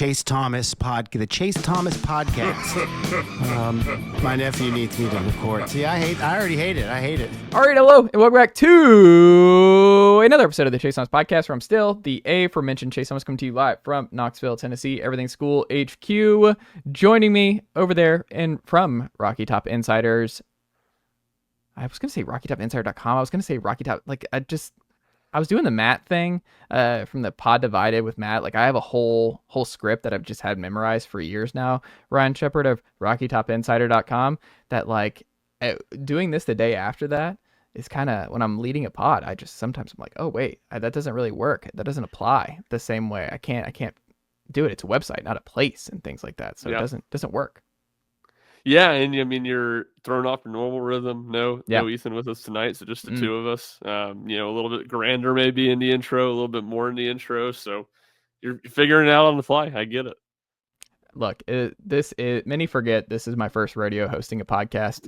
Chase Thomas podcast. My nephew needs me to record. See, I already hate it. I hate it. All right, hello, and welcome back to another episode of the Chase Thomas podcast, where I'm still the aforementioned Chase Thomas, coming to you live from Knoxville, Tennessee, Everything School HQ. Joining me over there and from Rocky Top Insiders, I was going to say RockyTopInsider.com. I was going to say Rocky Top, I was doing the Matt thing from the Pod Divided with Matt. Like, I have a whole script that I've just had memorized for years now. Ryan Schumpert of RockyTopInsider.com. That, doing this the day after that is kind of, when I'm leading a pod, sometimes I'm like, oh, wait, that doesn't really work. That doesn't apply the same way. I can't do it. It's a website, not a place, and things like that. So It doesn't work. Yeah, and I mean, you're thrown off your normal rhythm. No Ethan with us tonight, so just the two of us. A little bit grander maybe in the intro, a little bit more in the intro. So you're figuring it out on the fly. I get it. Look, many forget this is my first rodeo hosting a podcast.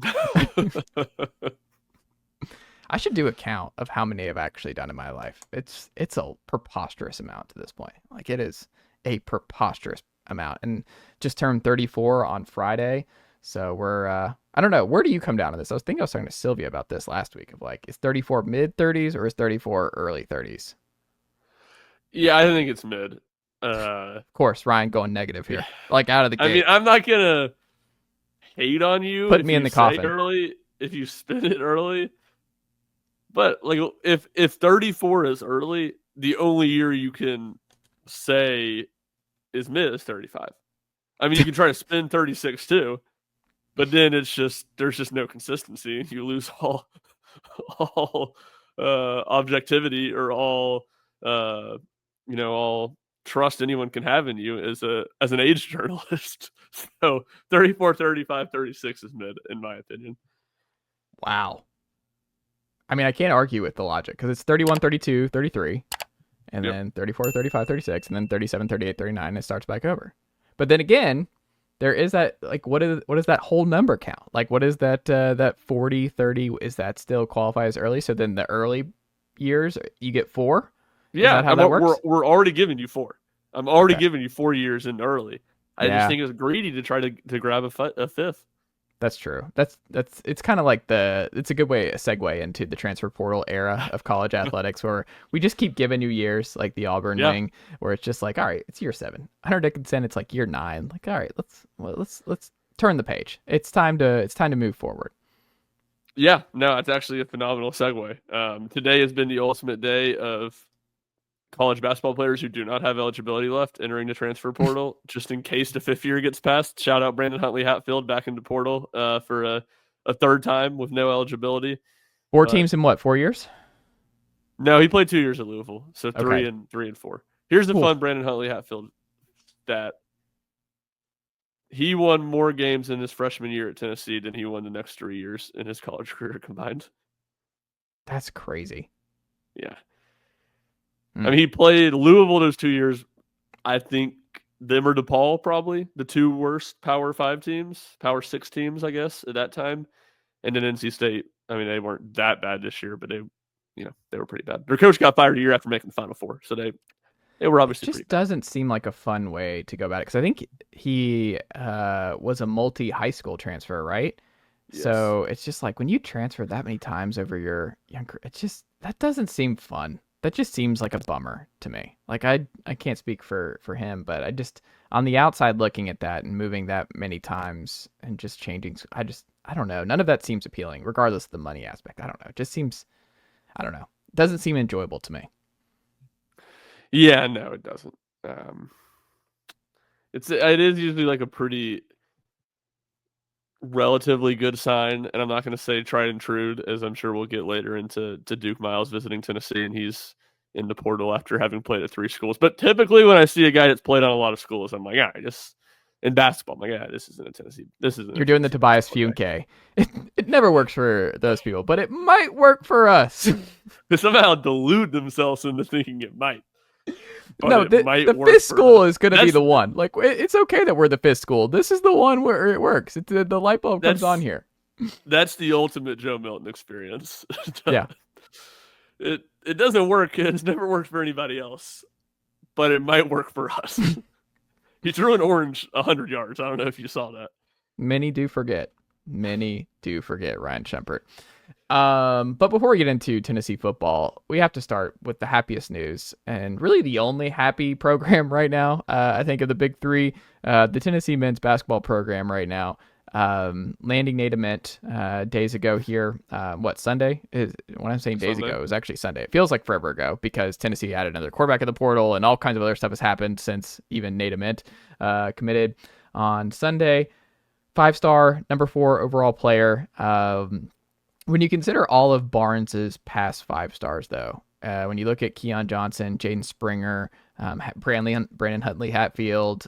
I should do a count of how many I've actually done in my life. It's a preposterous amount to this point. Like, it is a preposterous amount, and just turned 34 on Friday. So we're, I don't know. Where do you come down on this? I was talking to Sylvia about this last week of is 34 mid 30s or is 34 early 30s? Yeah, I think it's mid. Of course, Ryan going negative here, out of the gate. I mean, I'm not going to hate on you. Put me in the coffin. Early, if you spin it early. But if 34 is early, the only year you can say is mid is 35. I mean, you can try to spin 36 too. But then there's just no consistency. You lose all objectivity or all trust anyone can have in you as an age journalist. So 34, 35, 36 is mid, in my opinion. Wow. I mean, I can't argue with the logic, because it's 31, 32, 33, and then 34, 35, 36, and then 37, 38, 39, and it starts back over. But then again, there is that, what is that whole number count? What is that 40, 30, is that still qualify as early? So then the early years, you get 4? Yeah, how that works? We're already giving you 4. I'm already giving you 4 years in early. I just think it was greedy to try to grab a fifth. That's true. It's kind of it's a good segue into the transfer portal era of college athletics, where we just keep giving you years, like the Auburn wing, where it's just all right, it's year 7. Hunter Dickinson, it's year 9. All right, let's turn the page. It's time to move forward. Yeah, no, it's actually a phenomenal segue. Today has been the ultimate day of college basketball players who do not have eligibility left entering the transfer portal, just in case the 5th year gets passed. Shout out Brandon Huntley-Hatfield back into portal for a third time with no eligibility. 4 teams in 4 years? No, he played 2 years at Louisville, so 3 and 4. Here's the fun Brandon Huntley-Hatfield stat. He won more games in his freshman year at Tennessee than he won the next 3 years in his college career combined. That's crazy. Yeah. I mean, he played Louisville those 2 years. I think them or DePaul, probably the 2 worst Power 5 teams, Power 6 teams, I guess, at that time. And then NC State. I mean, they weren't that bad this year, but they were pretty bad. Their coach got fired a year after making the Final Four, so they were obviously pretty bad. It just doesn't seem like a fun way to go about it, because I think he was a multi-high school transfer, right? Yes. So it's just when you transfer that many times over your younger, that doesn't seem fun. That just seems like a bummer to me. I can't speak for him, but I just, on the outside looking at that and moving that many times and just changing, I don't know. None of that seems appealing, regardless of the money aspect. I don't know. It just seems, I don't know. It doesn't seem enjoyable to me. Yeah, no, it doesn't. It is usually a pretty relatively good sign, and I'm not going to say tried and true, as I'm sure we'll get later into Duke Miles visiting Tennessee, and he's in the portal after having played at 3 schools. But typically when I see a guy that's played on a lot of schools, I'm in basketball, I'm this isn't a Tennessee. You're doing the Tobias Funke. It never works for those people, but it might work for us. They somehow delude themselves into thinking it might. No, the 5th school is going to be the one. It's okay that we're the 5th school. This is the one where it works. The light bulb comes on here. That's the ultimate Joe Milton experience. Yeah. It doesn't work. It's never worked for anybody else, but it might work for us. He threw an orange 100 yards. I don't know if you saw that. Many do forget Ryan Schumpert. But before we get into Tennessee football, we have to start with the happiest news, and really the only happy program right now. I think of the big three, the Tennessee men's basketball program right now, landing Nate Ament days ago here. Sunday? When I'm saying days ago, it was actually Sunday. It feels like forever ago because Tennessee added another quarterback in the portal, and all kinds of other stuff has happened since even Nate Ament committed on Sunday. 5-star, number 4 overall player. When you consider all of Barnes's past 5 stars, though, when you look at Keon Johnson, Jaden Springer, Brandon Huntley Hatfield,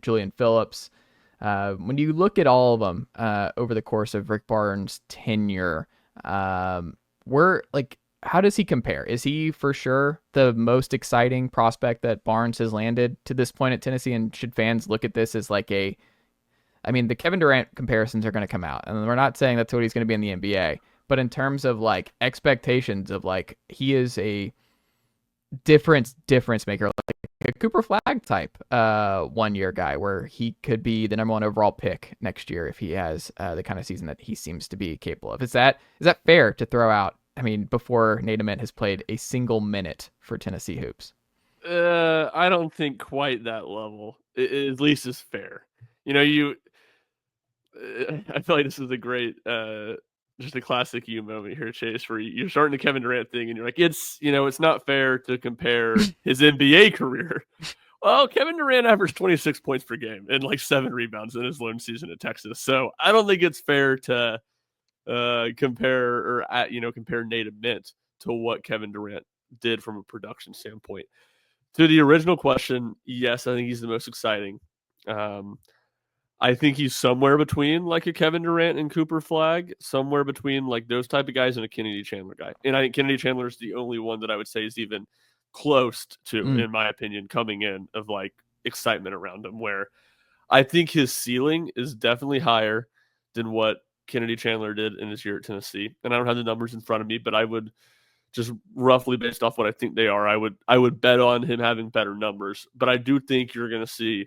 Julian Phillips, when you look at all of them over the course of Rick Barnes' tenure, how does he compare? Is he for sure the most exciting prospect that Barnes has landed to this point at Tennessee? And should fans look at this as the Kevin Durant comparisons are going to come out, and we're not saying that's what he's going to be in the NBA, but in terms of expectations of he is a difference maker, like a Cooper Flagg type 1-year guy where he could be the number 1 overall pick next year if he has the kind of season that he seems to be capable of. Is that fair to throw out? Before Nate Ament has played a single minute for Tennessee hoops. I don't think quite that level. At least is fair. I feel like this is a great, just a classic you moment here, Chase, where you're starting the Kevin Durant thing and you're like, it's not fair to compare his NBA career. Well, Kevin Durant averaged 26 points per game and 7 rebounds in his lone season at Texas. So I don't think it's fair to compare Nate Ament to what Kevin Durant did from a production standpoint. To the original question, yes, I think he's the most exciting. I think he's somewhere between a Kevin Durant and Cooper Flagg, somewhere between those type of guys and a Kennedy Chandler guy. And I think Kennedy Chandler is the only one that I would say is even close to, in my opinion, coming in of excitement around him, where I think his ceiling is definitely higher than what Kennedy Chandler did in his year at Tennessee. And I don't have the numbers in front of me, but I would just roughly based off what I think they are, I would bet on him having better numbers. But I do think you're going to see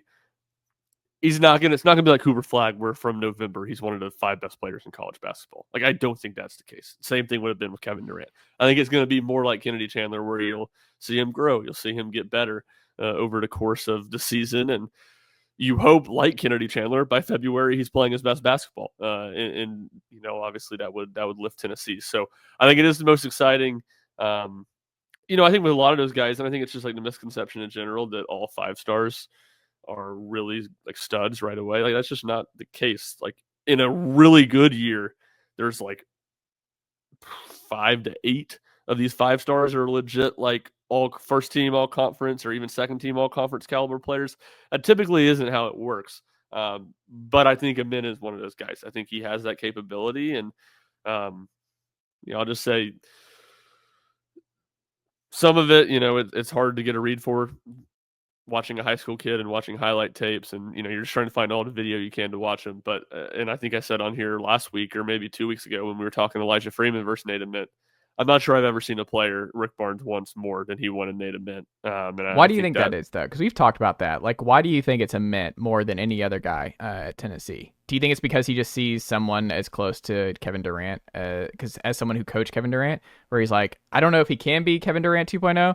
it's not going to be like Cooper Flagg, where from November he's one of the 5 best players in college basketball. I don't think that's the case. Same thing would have been with Kevin Durant. I think it's going to be more like Kennedy Chandler, where you'll see him grow. You'll see him get better over the course of the season. And you hope, like Kennedy Chandler, by February he's playing his best basketball. And obviously that would lift Tennessee. So I think it is the most exciting. I think with a lot of those guys, and I think it's just the misconception in general that all 5 stars are really studs right away. That's just not the case. In a really good year, there's 5 to 8 of these 5 stars are legit all first team, all conference, or even second team, all conference caliber players. That typically isn't how it works. But I think Ament is one of those guys. I think he has that capability, and I'll just say some of it, it's hard to get a read for watching a high school kid and watching highlight tapes, and you're just trying to find all the video you can to watch him. But and I think I said on here last week or maybe 2 weeks ago when we were talking Elijah Freeman versus Nate Ament, I'm not sure I've ever seen a player Rick Barnes once more than he wanted Nate Ament. Why do you think that is, though? Because we've talked about that. Why do you think it's Ament more than any other guy at Tennessee? Do you think it's because he just sees someone as close to Kevin Durant? Because as someone who coached Kevin Durant, where he's I don't know if he can be Kevin Durant 2.0,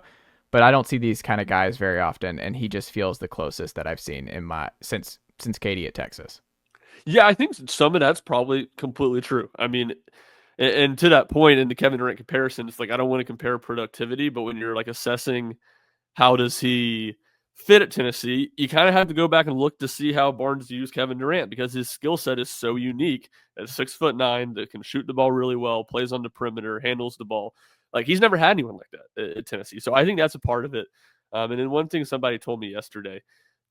but I don't see these kind of guys very often, and he just feels the closest that I've seen in since Katie at Texas. Yeah, I think some of that's probably completely true. And to that point, in the Kevin Durant comparison, it's I don't want to compare productivity, but when you're assessing how does he fit at Tennessee, you kind of have to go back and look to see how Barnes used Kevin Durant, because his skill set is so unique. At 6'9", that can shoot the ball really well, plays on the perimeter, handles the ball. He's never had anyone like that at Tennessee. So I think that's a part of it. And then one thing somebody told me yesterday,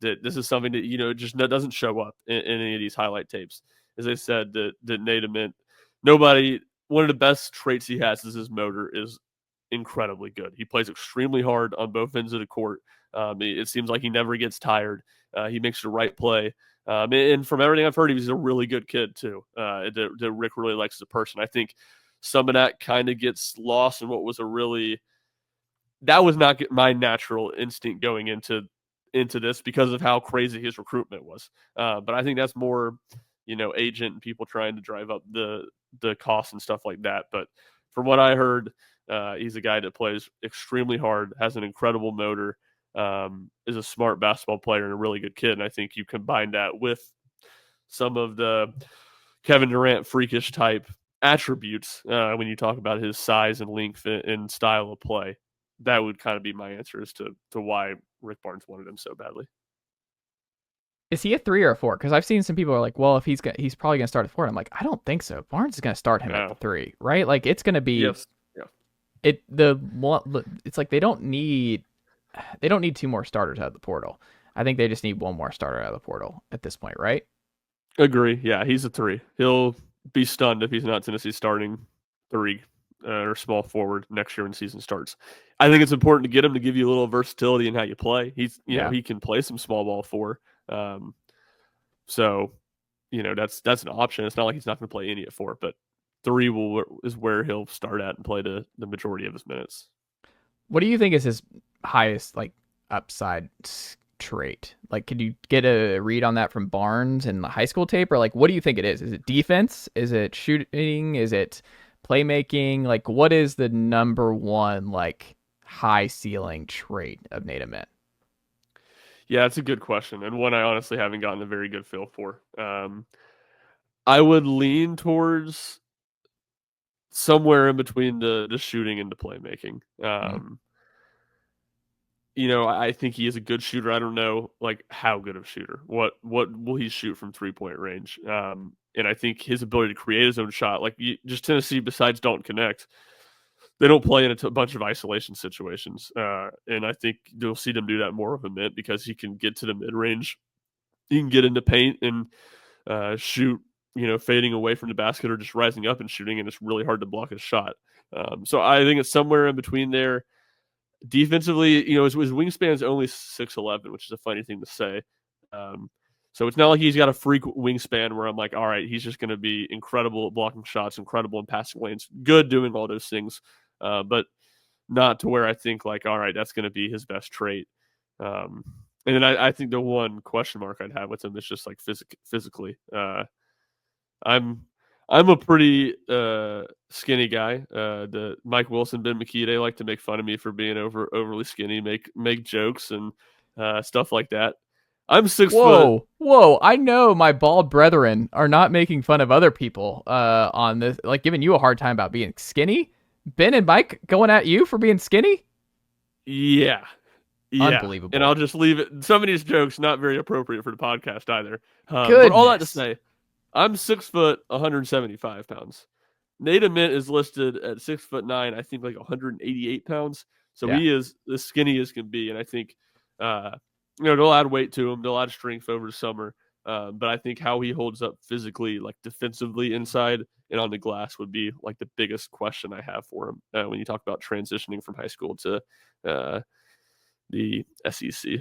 that this is something that, just doesn't show up in any of these highlight tapes, is they said that Nate Ament, one of the best traits he has is his motor is incredibly good. He plays extremely hard on both ends of the court. It seems like he never gets tired. He makes the right play. And from everything I've heard, he's a really good kid too. That Rick really likes as a person. I think some of that kind of gets lost in what was that was not my natural instinct going into into this because of how crazy his recruitment was. But I think that's more, agent and people trying to drive up the costs and stuff like that. But from what I heard, he's a guy that plays extremely hard, has an incredible motor, is a smart basketball player and a really good kid. And I think you combine that with some of the Kevin Durant freakish type attributes when you talk about his size and length and style of play. That would kind of be my answer as to why Rick Barnes wanted him so badly. Is he a 3 or a 4? Because I've seen some people are like, well, if he's probably going to start at 4. And I'm like, I don't think so. Barnes is going to start him at the 3, right? Like it's going to be. Yes. Yeah. It's like they don't need 2 more starters out of the portal. I think they just need 1 more starter out of the portal at this point, right? Agree. Yeah, he's a 3. He'll be stunned if he's not Tennessee starting 3 or small forward next year when the season starts. I think it's important to get him to give you a little versatility in how you play. He's, he can play some small ball 4. So, that's an option. It's not like he's not going to play any at 4, but 3 is where he'll start at and play the majority of his minutes. What do you think is his highest upside trait? Could you get a read on that from Barnes and the high school tape, or what do you think it is? Is it defense? Is it shooting? Is it playmaking? What is the number one high ceiling trait of Nate Ament? Yeah, it's a good question, and one I honestly haven't gotten a very good feel for. I would lean towards somewhere in between the shooting and the playmaking. I think he is a good shooter. I don't know how good of a shooter. What will he shoot from 3-point range? And I think his ability to create his own shot, just Tennessee, besides don't connect, they don't play in a bunch of isolation situations. And I think you'll see them do that more of a bit because he can get to the mid range. He can get into paint and shoot, fading away from the basket or just rising up and shooting, and it's really hard to block his shot. So I think it's somewhere in between there. Defensively, his wingspan is only 6'11", which is a funny thing to say. So it's not like he's got a freak wingspan where I'm like, all right, he's just going to be incredible at blocking shots, incredible in passing lanes, good doing all those things, but not to where I think all right, that's going to be his best trait. And then I think the one question mark I'd have with him is just physically. I'm a pretty skinny guy. The Mike Wilson, Ben McKee, they like to make fun of me for being overly skinny, make jokes and stuff like that. I'm 6 foot. Whoa! I know my bald brethren are not making fun of other people on this, giving you a hard time about being skinny. Ben and Mike going at you for being skinny? Yeah. Unbelievable. And I'll just leave it. Some of these jokes not very appropriate for the podcast either. But all that to say, I'm 6 foot, 175 pounds. Nate Ament is listed at 6'9", I think 188 pounds. So he is as skinny as can be. And I think, they'll add weight to him. They'll add strength over the summer. But I think how he holds up physically, defensively inside and on the glass would be the biggest question I have for him when you talk about transitioning from high school to the SEC.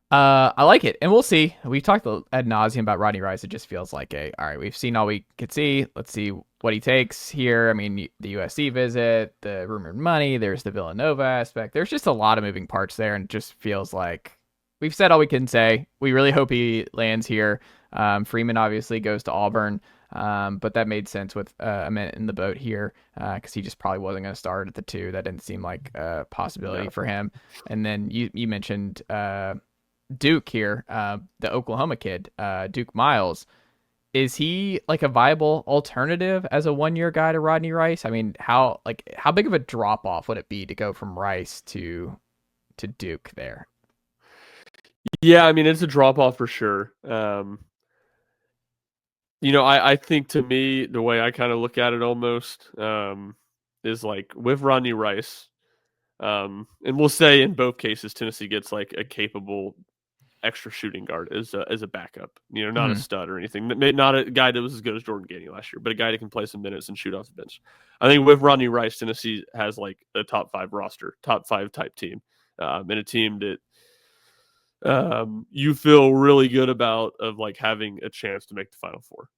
I like it, and we'll see. We've talked ad nauseum about Rodney Rice. It just feels all right, we've seen all we could see. Let's see what he takes here. I mean, the USC visit, the rumored money, there's the Villanova aspect. There's just a lot of moving parts there, and it just feels like we've said all we can say. We really hope he lands here. Freeman obviously goes to Auburn, but that made sense with a minute in the boat here because he just probably wasn't going to start at the 2. That didn't seem like a possibility for him. And then you mentioned Duke here, the Oklahoma kid, Duke Miles. Is he a viable alternative as a 1-year guy to Rodney Rice? I mean, how big of a drop off would it be to go from Rice to Duke there? Yeah, I mean, it's a drop off for sure. I think to me, the way I kind of look at it almost is with Rodney Rice, and we'll say in both cases, Tennessee gets a capable extra shooting guard as a backup, not a stud or anything, not a guy that was as good as Jordan Gainey last year, but a guy that can play some minutes and shoot off the bench. I think with Rodney Rice, Tennessee has a top 5 roster, top 5 type team, and a team that you feel really good about of having a chance to make the Final Four.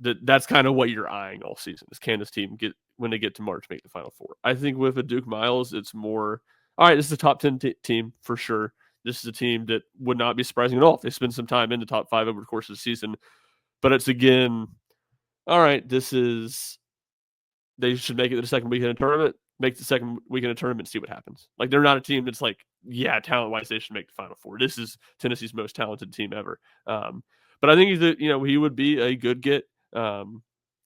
That's kind of what you're eyeing all season. Is can this team when they get to March make the Final Four? I think with a Duke Miles, it's more all right. This is a top 10 team for sure. This is a team that would not be surprising at all if they spend some time in the top 5 over the course of the season. But it's again, all right, they should make it to the second weekend of the tournament, make the second weekend of the tournament, and see what happens. Like, they're not a team that's like, yeah, talent-wise, they should make the Final Four. This is Tennessee's most talented team ever. But I think he would be a good get.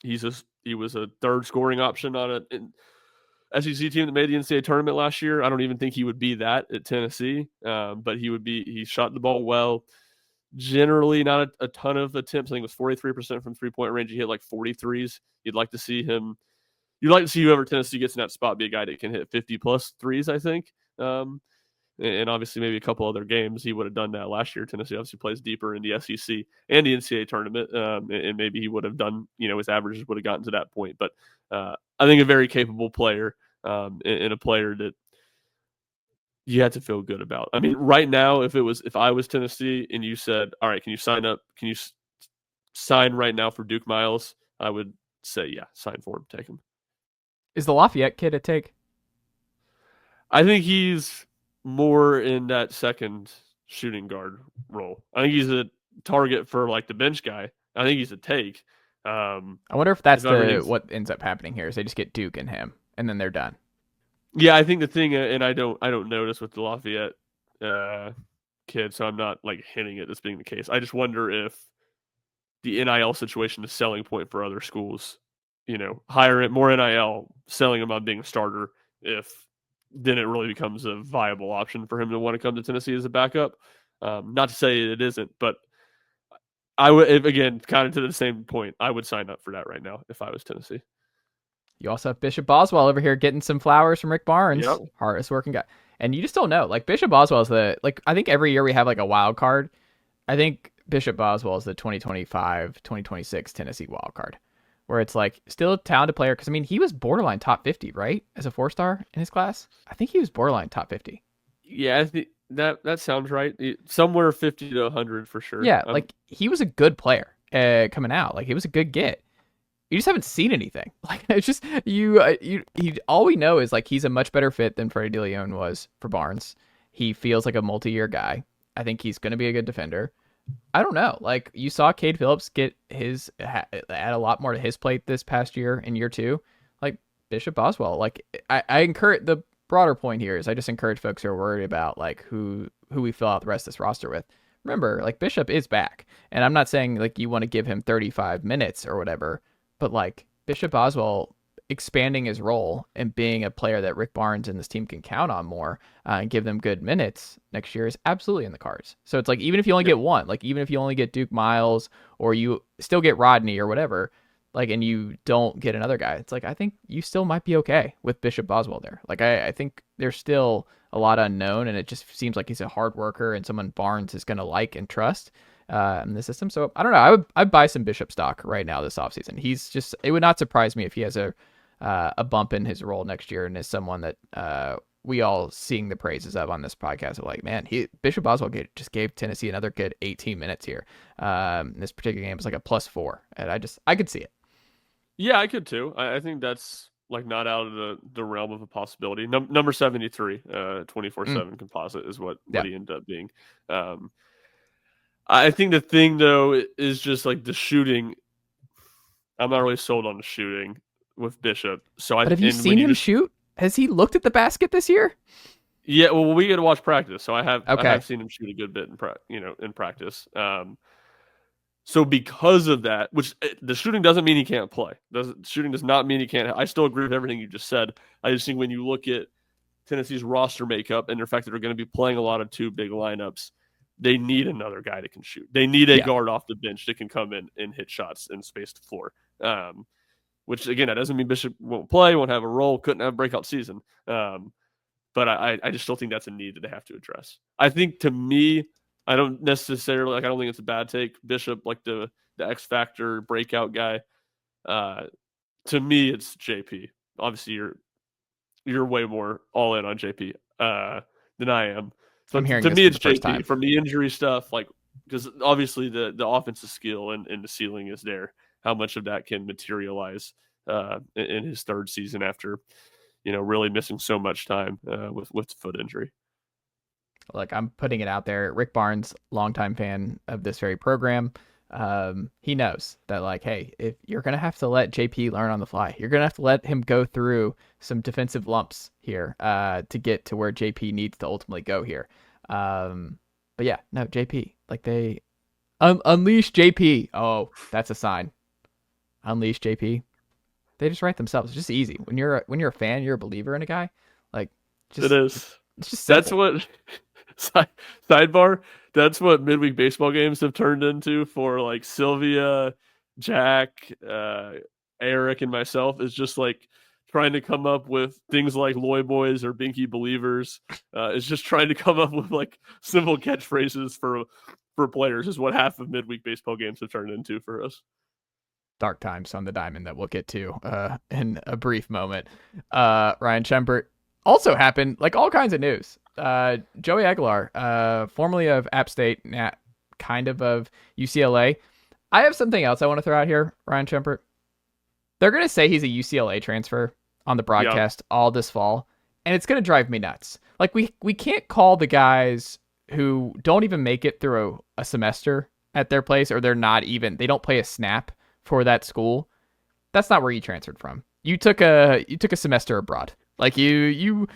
He was a third scoring option on an SEC team that made the NCAA tournament last year. I don't even think he would be that at Tennessee, but he shot the ball well. Generally, not a ton of attempts. I think it was 43% from three-point range. He hit like 43s. You'd like to see whoever Tennessee gets in that spot be a guy that can hit 50-plus threes, I think. And obviously maybe a couple other games he would have done that last year. Tennessee obviously plays deeper in the SEC and the NCAA tournament, and maybe he would have done, his averages would have gotten to that point. But I think a very capable player, and a player that you had to feel good about. I mean, right now, if I was Tennessee and you said, all right, can you sign up? Can you sign right now for Duke Miles? I would say, yeah, sign for him, take him. Is the Lafayette kid a take? I think he's more in that second shooting guard role. I think he's a target for like the bench guy. I think he's a take. I wonder if that's what ends up happening here is they just get Duke and him, and then they're done. Yeah, I think the thing, and I don't notice with the Lafayette kid, so I'm not like hinting at this being the case. I just wonder if the NIL situation is a selling point for other schools. Hire it more NIL, selling him on being a starter. If then it really becomes a viable option for him to want to come to Tennessee as a backup. Not to say it isn't, but I would, again, kind of to the same point, I would sign up for that right now if I was Tennessee. You also have Bishop Boswell over here getting some flowers from Rick Barnes, yep. Hardest working guy. And you just don't know. Like, Bishop Boswell is I think every year we have like a wild card. I think Bishop Boswell is the 2025, 2026 Tennessee wild card, where it's like still a talented player. Because, I mean, he was borderline top 50, right? As a 4-star in his class. I think he was borderline top 50. Yeah, I think that sounds right. Somewhere 50 to 100 for sure. Yeah, like, he was a good player coming out. Like, he was a good get. You just haven't seen anything. Like, it's just all we know is like he's a much better fit than Freddie DeLeon was for Barnes. He feels like a multi-year guy. I think he's going to be a good defender. I don't know. Like, you saw Cade Phillips add a lot more to his plate this past year in year 2. Like, Bishop Boswell. Like, I encourage, the broader point here is I just encourage folks who are worried about like who we fill out the rest of this roster with. Remember, like, Bishop is back, and I'm not saying like you want to give him 35 minutes or whatever. But like Bishop Boswell expanding his role and being a player that Rick Barnes and this team can count on more and give them good minutes next year is absolutely in the cards. So it's like, even if you only get one, like even if you only get Duke Miles or you still get Rodney or whatever, like, and you don't get another guy, it's like, I think you still might be okay with Bishop Boswell there. Like, I think there's still a lot unknown, and it just seems like he's a hard worker and someone Barnes is going to like and trust in the system. So I don't know. I'd buy some Bishop stock right now this offseason. It would not surprise me if he has a bump in his role next year and is someone that we all seeing the praises of on this podcast of like, man, Bishop Boswell just gave Tennessee another good 18 minutes here. This particular game was like a +4, and I could see it. Yeah, I could too. I think that's like not out of the realm of a possibility. Number 73, 24/7 composite is what he ended up being. I think the thing, though, is just like the shooting. I'm not really sold on the shooting with Bishop. But have you seen him shoot? Has he looked at the basket this year? Yeah, well, we get to watch practice, so I have seen him shoot a good bit in practice. So because of that, which the shooting doesn't mean he can't play. Shooting does not mean he can't. I still agree with everything you just said. I just think when you look at Tennessee's roster makeup and the fact that they're going to be playing a lot of two big lineups, they need another guy that can shoot. They need a guard off the bench that can come in and hit shots and space the floor. Which, again, that doesn't mean Bishop won't play, won't have a role, couldn't have a breakout season. But I just still think that's a need that they have to address. I think, to me, I don't necessarily, I don't think it's a bad take. Bishop, like the X Factor breakout guy. To me, it's JP. Obviously, you're way more all in on JP than I am. So I'm hearing to me, it's JP time. from the injury stuff, like, because obviously the offensive skill and the ceiling is there. How much of that can materialize in his third season after, really missing so much time with the foot injury. Like, I'm putting it out there. Rick Barnes, longtime fan of this very program, he knows that, like, hey, if you're going to have to let JP learn on the fly, you're going to have to let him go through some defensive lumps here to get to where JP needs to ultimately go here. But yeah, no, JP, like, they unleash JP. Oh, that's a sign. Unleash JP. They just write themselves. It's just easy. When you're a fan, you're a believer in a guy. Like, just, it is. It's just That's simple. what sidebar. That's what midweek baseball games have turned into for like Sylvia, Jack, Eric, and myself. Is just like trying to come up with things like Loy Boys or Binky Believers. It's just trying to come up with like simple catchphrases for players. Is what half of midweek baseball games have turned into for us. Dark times on the diamond that we'll get to in a brief moment. Ryan Schumpert also happened, like, all kinds of news. Joey Aguilar, formerly of App State, kind of UCLA. I have something else I want to throw out here, Ryan Schumpert. They're going to say he's a UCLA transfer on the broadcast all this fall, and it's going to drive me nuts. Like, we can't call the guys who don't even make it through a semester at their place, or they don't play a snap for that school. That's not where you transferred from. You took a semester abroad. Like, you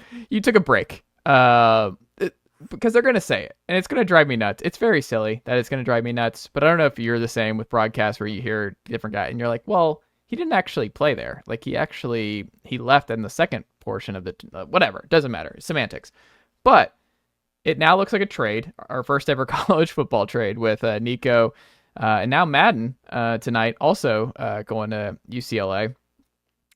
took a break. Because they're going to say it, and it's going to drive me nuts. It's very silly that it's going to drive me nuts, but I don't know if you're the same with broadcasts where you hear a different guy and you're like, well, he didn't actually play there. Like, he left in the second portion of the whatever. It doesn't matter. It's semantics. But it now looks like a trade, our first ever college football trade with Nico and now Madden tonight, also going to UCLA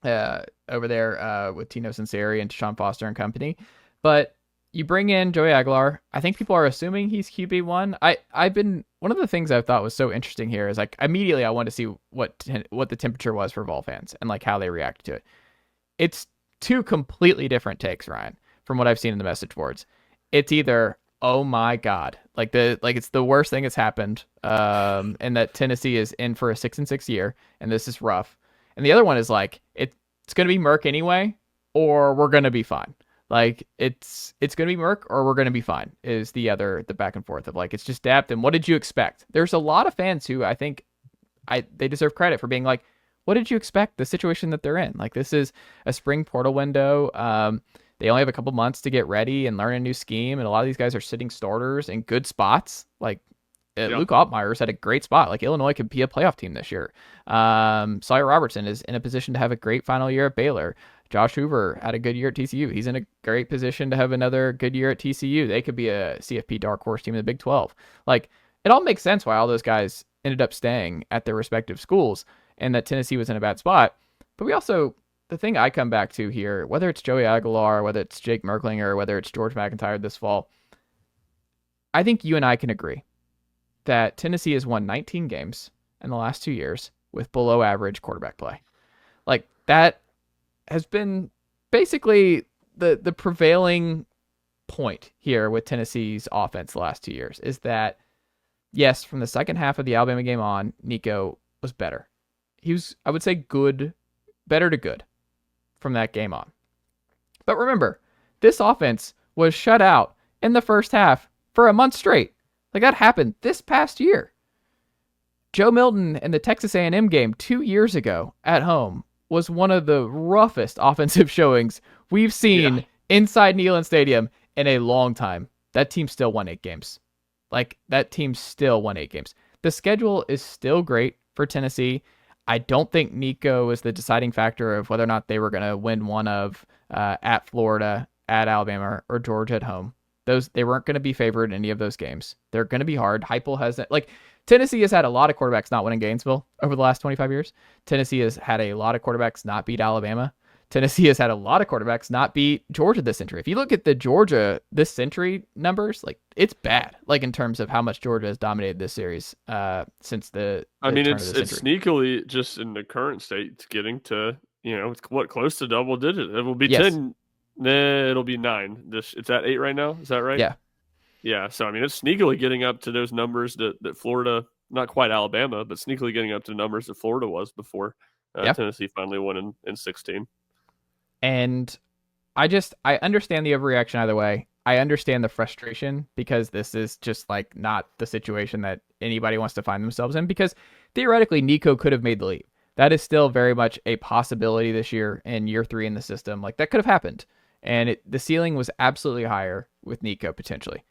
over there with Tino Sinceri and Sean Foster and company. But you bring in Joey Aguilar. I think people are assuming he's QB1. One of the things I thought was so interesting here is, like, immediately I wanted to see what the temperature was for Vol fans and, like, how they reacted to it. It's two completely different takes, Ryan, from what I've seen in the message boards. It's either, oh my God, it's the worst thing that's happened, and that Tennessee is in for a 6-6 year, and this is rough. And the other one is like, it's going to be Merc anyway, or we're going to be fine. Like, it's going to be Merc or we're going to be fine is the back and forth of, like, it's just depth. And what did you expect? There's a lot of fans who I think they deserve credit for being like, what did you expect? The situation that they're in. Like, this is a spring portal window. They only have a couple months to get ready and learn a new scheme. And a lot of these guys are sitting starters in good spots. Like, Luke Altmaier's had a great spot. Like, Illinois could be a playoff team this year. Sawyer Robertson is in a position to have a great final year at Baylor. Josh Hoover had a good year at TCU. He's in a great position to have another good year at TCU. They could be a CFP dark horse team in the Big 12. Like, it all makes sense why all those guys ended up staying at their respective schools and that Tennessee was in a bad spot. But we also, the thing I come back to here, whether it's Joey Aguilar, whether it's Jake Merklinger, whether it's George McIntyre this fall, I think you and I can agree that Tennessee has won 19 games in the last 2 years with below average quarterback play. Like, that has been basically the prevailing point here with Tennessee's offense the last 2 years is that, yes, from the second half of the Alabama game on, Nico was better. He was, I would say, good, better to good from that game on. But remember, this offense was shut out in the first half for a month straight. Like, that happened this past year. Joe Milton in the Texas A&M game 2 years ago at home was one of the roughest offensive showings we've seen inside Neyland Stadium in a long time. That team still won 8 games. Like, that team still won 8 games. The schedule is still great for Tennessee. I don't think Nico is the deciding factor of whether or not they were going to win one of at Florida, at Alabama, or Georgia at home. They weren't going to be favored in any of those games. They're going to be hard. Heupel has that. Like, Tennessee has had a lot of quarterbacks not win in Gainesville over the last 25 years. Tennessee has had a lot of quarterbacks not beat Alabama. Tennessee has had a lot of quarterbacks not beat Georgia this century. If you look at the Georgia this century numbers, like, it's bad. Like, in terms of how much Georgia has dominated this series since the I mean, turn it's of the century. sneakily just in the current state, it's getting to, it's what, close to double digit. It will be Yes. 10. Nah, it'll be 9. It's at 8 right now. Is that right? Yeah. Yeah. So, I mean, it's sneakily getting up to those numbers that Florida, not quite Alabama, but sneakily getting up to numbers that Florida was before Tennessee finally won in 16. And I understand the overreaction either way. I understand the frustration because this is just like not the situation that anybody wants to find themselves in, because theoretically Nico could have made the leap. That is still very much a possibility this year in year 3 in the system. Like that could have happened. And the ceiling was absolutely higher with Nico potentially.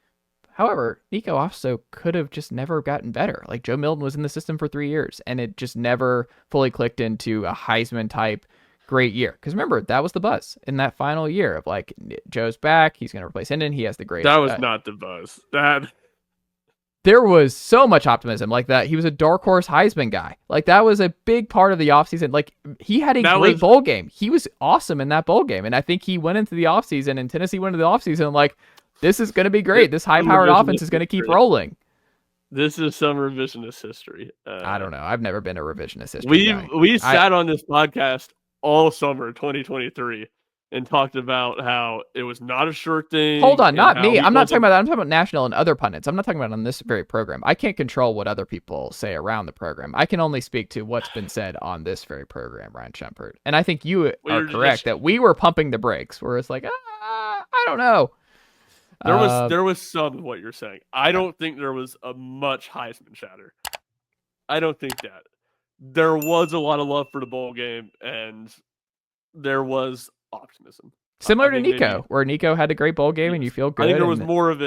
However, Nico also could have just never gotten better. Like Joe Milton was in the system for 3 years and it just never fully clicked into a Heisman type great year. Because remember, that was the buzz in that final year of like, Joe's back. He's going to replace Hendon. He has the great. That was not the buzz. There was so much optimism like that. He was a dark horse Heisman guy. Like that was a big part of the offseason. Like he had a great bowl game. He was awesome in that bowl game. And I think he went into the offseason and Tennessee went into the offseason like, this is going to be great. This high-powered offense is going to keep rolling. This is some revisionist history. I don't know. I've never been a revisionist history guy. We sat on this podcast all summer 2023 and talked about how it was not a sure thing. Hold on, not me. I'm not talking about that. I'm talking about national and other pundits. I'm not talking about on this very program. I can't control what other people say around the program. I can only speak to what's been said on this very program, Ryan Schumpert. And I think you are correct that we were pumping the brakes where it's like, I don't know. There was some of what you're saying. I don't think there was a much Heisman chatter. I don't think that. There was a lot of love for the bowl game, and there was optimism. Similar to Nico, where Nico had a great bowl game, and you feel good. I think there was more of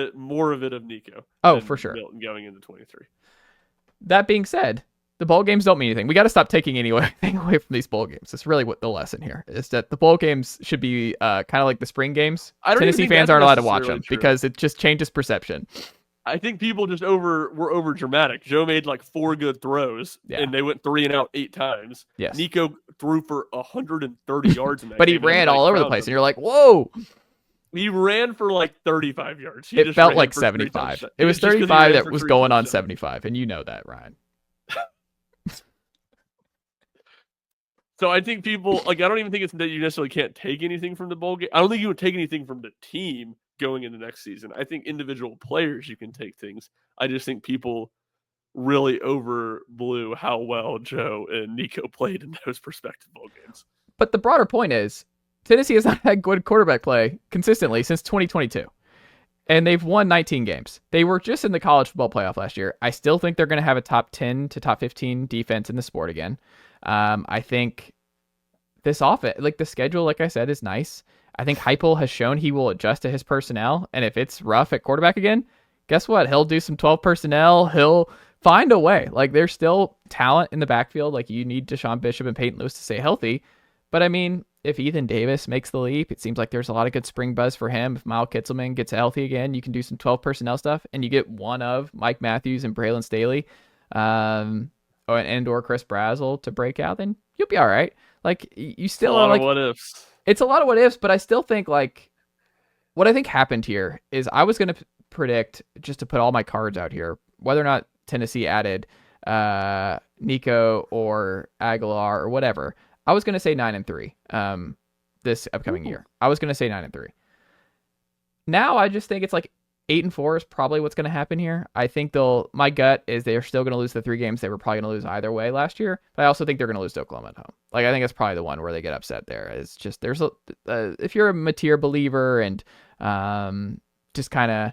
it of Nico. Oh, for sure. Milton going into 23. That being said, the bowl games don't mean anything. We got to stop taking anything away from these bowl games. That's really what the lesson here is, that the bowl games should be kind of like the spring games. Tennessee fans aren't allowed to watch them because it just changes perception. I think people just were over dramatic. Joe made like 4 good throws, and they went 3 and out 8 times. Yes. Nico threw for 130 yards in that but game. He ran all over the place, and you're like, whoa. He ran for like 35 yards. It felt like 75. It was 35 that was going on 75, and you know that, Ryan. So I think people, like, I don't even think it's that you necessarily can't take anything from the bowl game. I don't think you would take anything from the team going into next season. I think individual players, you can take things. I just think people really overblew how well Joe and Nico played in those respective bowl games. But the broader point is, Tennessee has not had good quarterback play consistently since 2022. And they've won 19 games. They were just in the college football playoff last year. I still think they're going to have a top 10 to top 15 defense in the sport again. I think this offense, like the schedule, like I said, is nice. I think Heupel has shown he will adjust to his personnel. And if it's rough at quarterback again, guess what? He'll do some 12 personnel. He'll find a way. Like there's still talent in the backfield. Like you need Deshaun Bishop and Peyton Lewis to stay healthy. But I mean, if Ethan Davis makes the leap, it seems like there's a lot of good spring buzz for him. If Miles Kitselman gets healthy again, you can do some 12 personnel stuff, and you get one of Mike Matthews and Braylon Staley, and or Chris Brazzell to break out, then you'll be all right. Like you still are like, what ifs. It's a lot of what ifs, but I still think like what I think happened here is I was going to predict, just to put all my cards out here, whether or not Tennessee added Nico or Aguilar or whatever. I was going to say 9-3 this upcoming year. I was going to say 9-3. Now I just think it's like 8-4 is probably what's going to happen here. I think my gut is they're still going to lose the 3 games they were probably going to lose either way last year. But I also think they're going to lose to Oklahoma at home. Like I think that's probably the one where they get upset there. It's just there's if you're a Mateer believer and just kind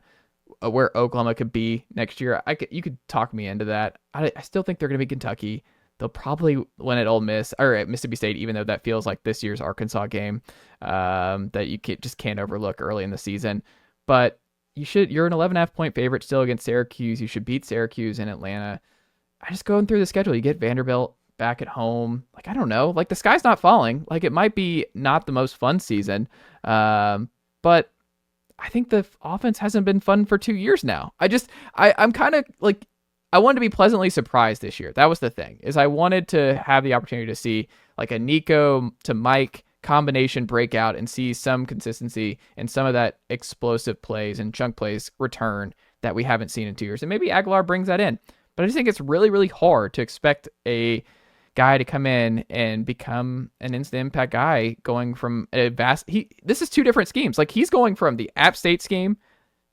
of where Oklahoma could be next year, you could talk me into that. I still think they're going to be Kentucky. They'll probably win at Ole Miss or at Mississippi State, even though that feels like this year's Arkansas game that you just can't overlook early in the season. But you're an 11.5 point favorite still against Syracuse. You should beat Syracuse in Atlanta. I just going through the schedule. You get Vanderbilt back at home. Like, I don't know. Like the sky's not falling. Like it might be not the most fun season. But I think the offense hasn't been fun for 2 years now. I'm kind of like, I wanted to be pleasantly surprised this year. That was the thing, is I wanted to have the opportunity to see like a Nico to Mike combination breakout and see some consistency and some of that explosive plays and chunk plays return that we haven't seen in 2 years. And maybe Aguilar brings that in. But I just think it's really, really hard to expect a guy to come in and become an instant impact guy going from a this is 2 different schemes. Like he's going from the App State scheme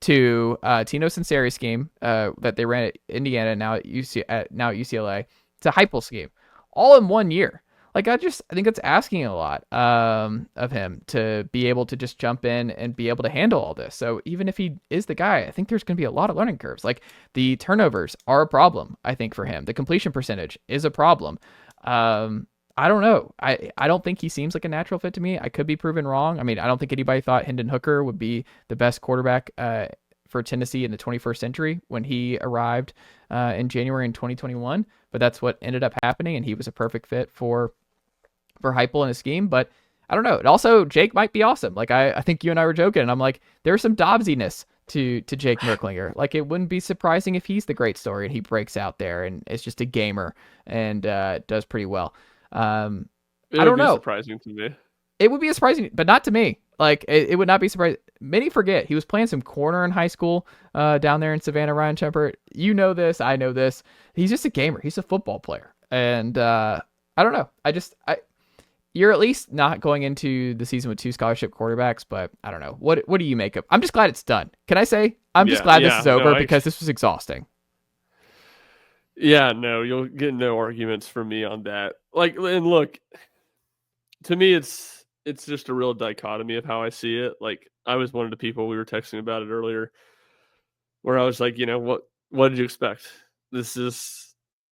to Tino Sinceri scheme that they ran at Indiana, now at UCLA, to Heupel scheme, all in 1 year. Like I think that's asking a lot of him to be able to just jump in and be able to handle all this. So even if he is the guy, I think there's going to be a lot of learning curves. Like the turnovers are a problem, I think, for him. The completion percentage is a problem. I don't know. I don't think he seems like a natural fit to me. I could be proven wrong. I mean, I don't think anybody thought Hendon Hooker would be the best quarterback for Tennessee in the 21st century when he arrived in January in 2021. But that's what ended up happening, and he was a perfect fit for Heupel and his scheme. But I don't know. And also, Jake might be awesome. Like I think you and I were joking, and I'm like, there's some Dobbsiness to Jake Merklinger. Like it wouldn't be surprising if he's the great story and he breaks out there and is just a gamer and does pretty well. I don't know. Surprising to me. It would be surprising, but not to me. Like it would not be surprising. Many forget he was playing some corner in high school down there in Savannah. Ryan Schumpert, you know this, I know this. He's just a gamer. He's a football player, and I don't know. You're at least not going into the season with 2 scholarship quarterbacks, but I don't know. What do you make of? I'm just glad it's done. Can I say I'm just glad this is over because this was exhausting. Yeah, no, you'll get no arguments from me on that. Like, and look, to me, it's just a real dichotomy of how I see it. Like, I was one of the people we were texting about it earlier, where I was like, what did you expect? It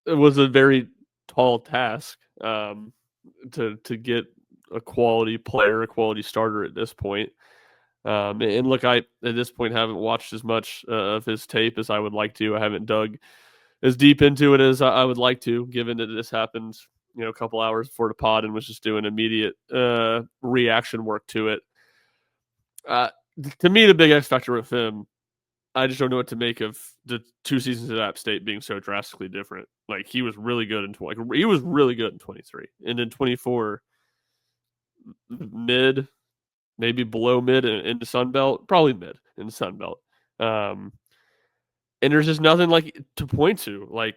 was a very tall task to get a quality player, a quality starter at this point. And look, I at this point haven't watched as much of his tape as I would like to. I haven't dug as deep into it as I would like to, given that this happened, a couple hours before the pod and was just doing immediate reaction work to it. To me, the big X factor with him, I just don't know what to make of the 2 seasons at App State being so drastically different. Like he was really good in 23, and in 24, mid, maybe below mid in the Sun Belt, probably mid in the Sun Belt. And there's just nothing like to point to, like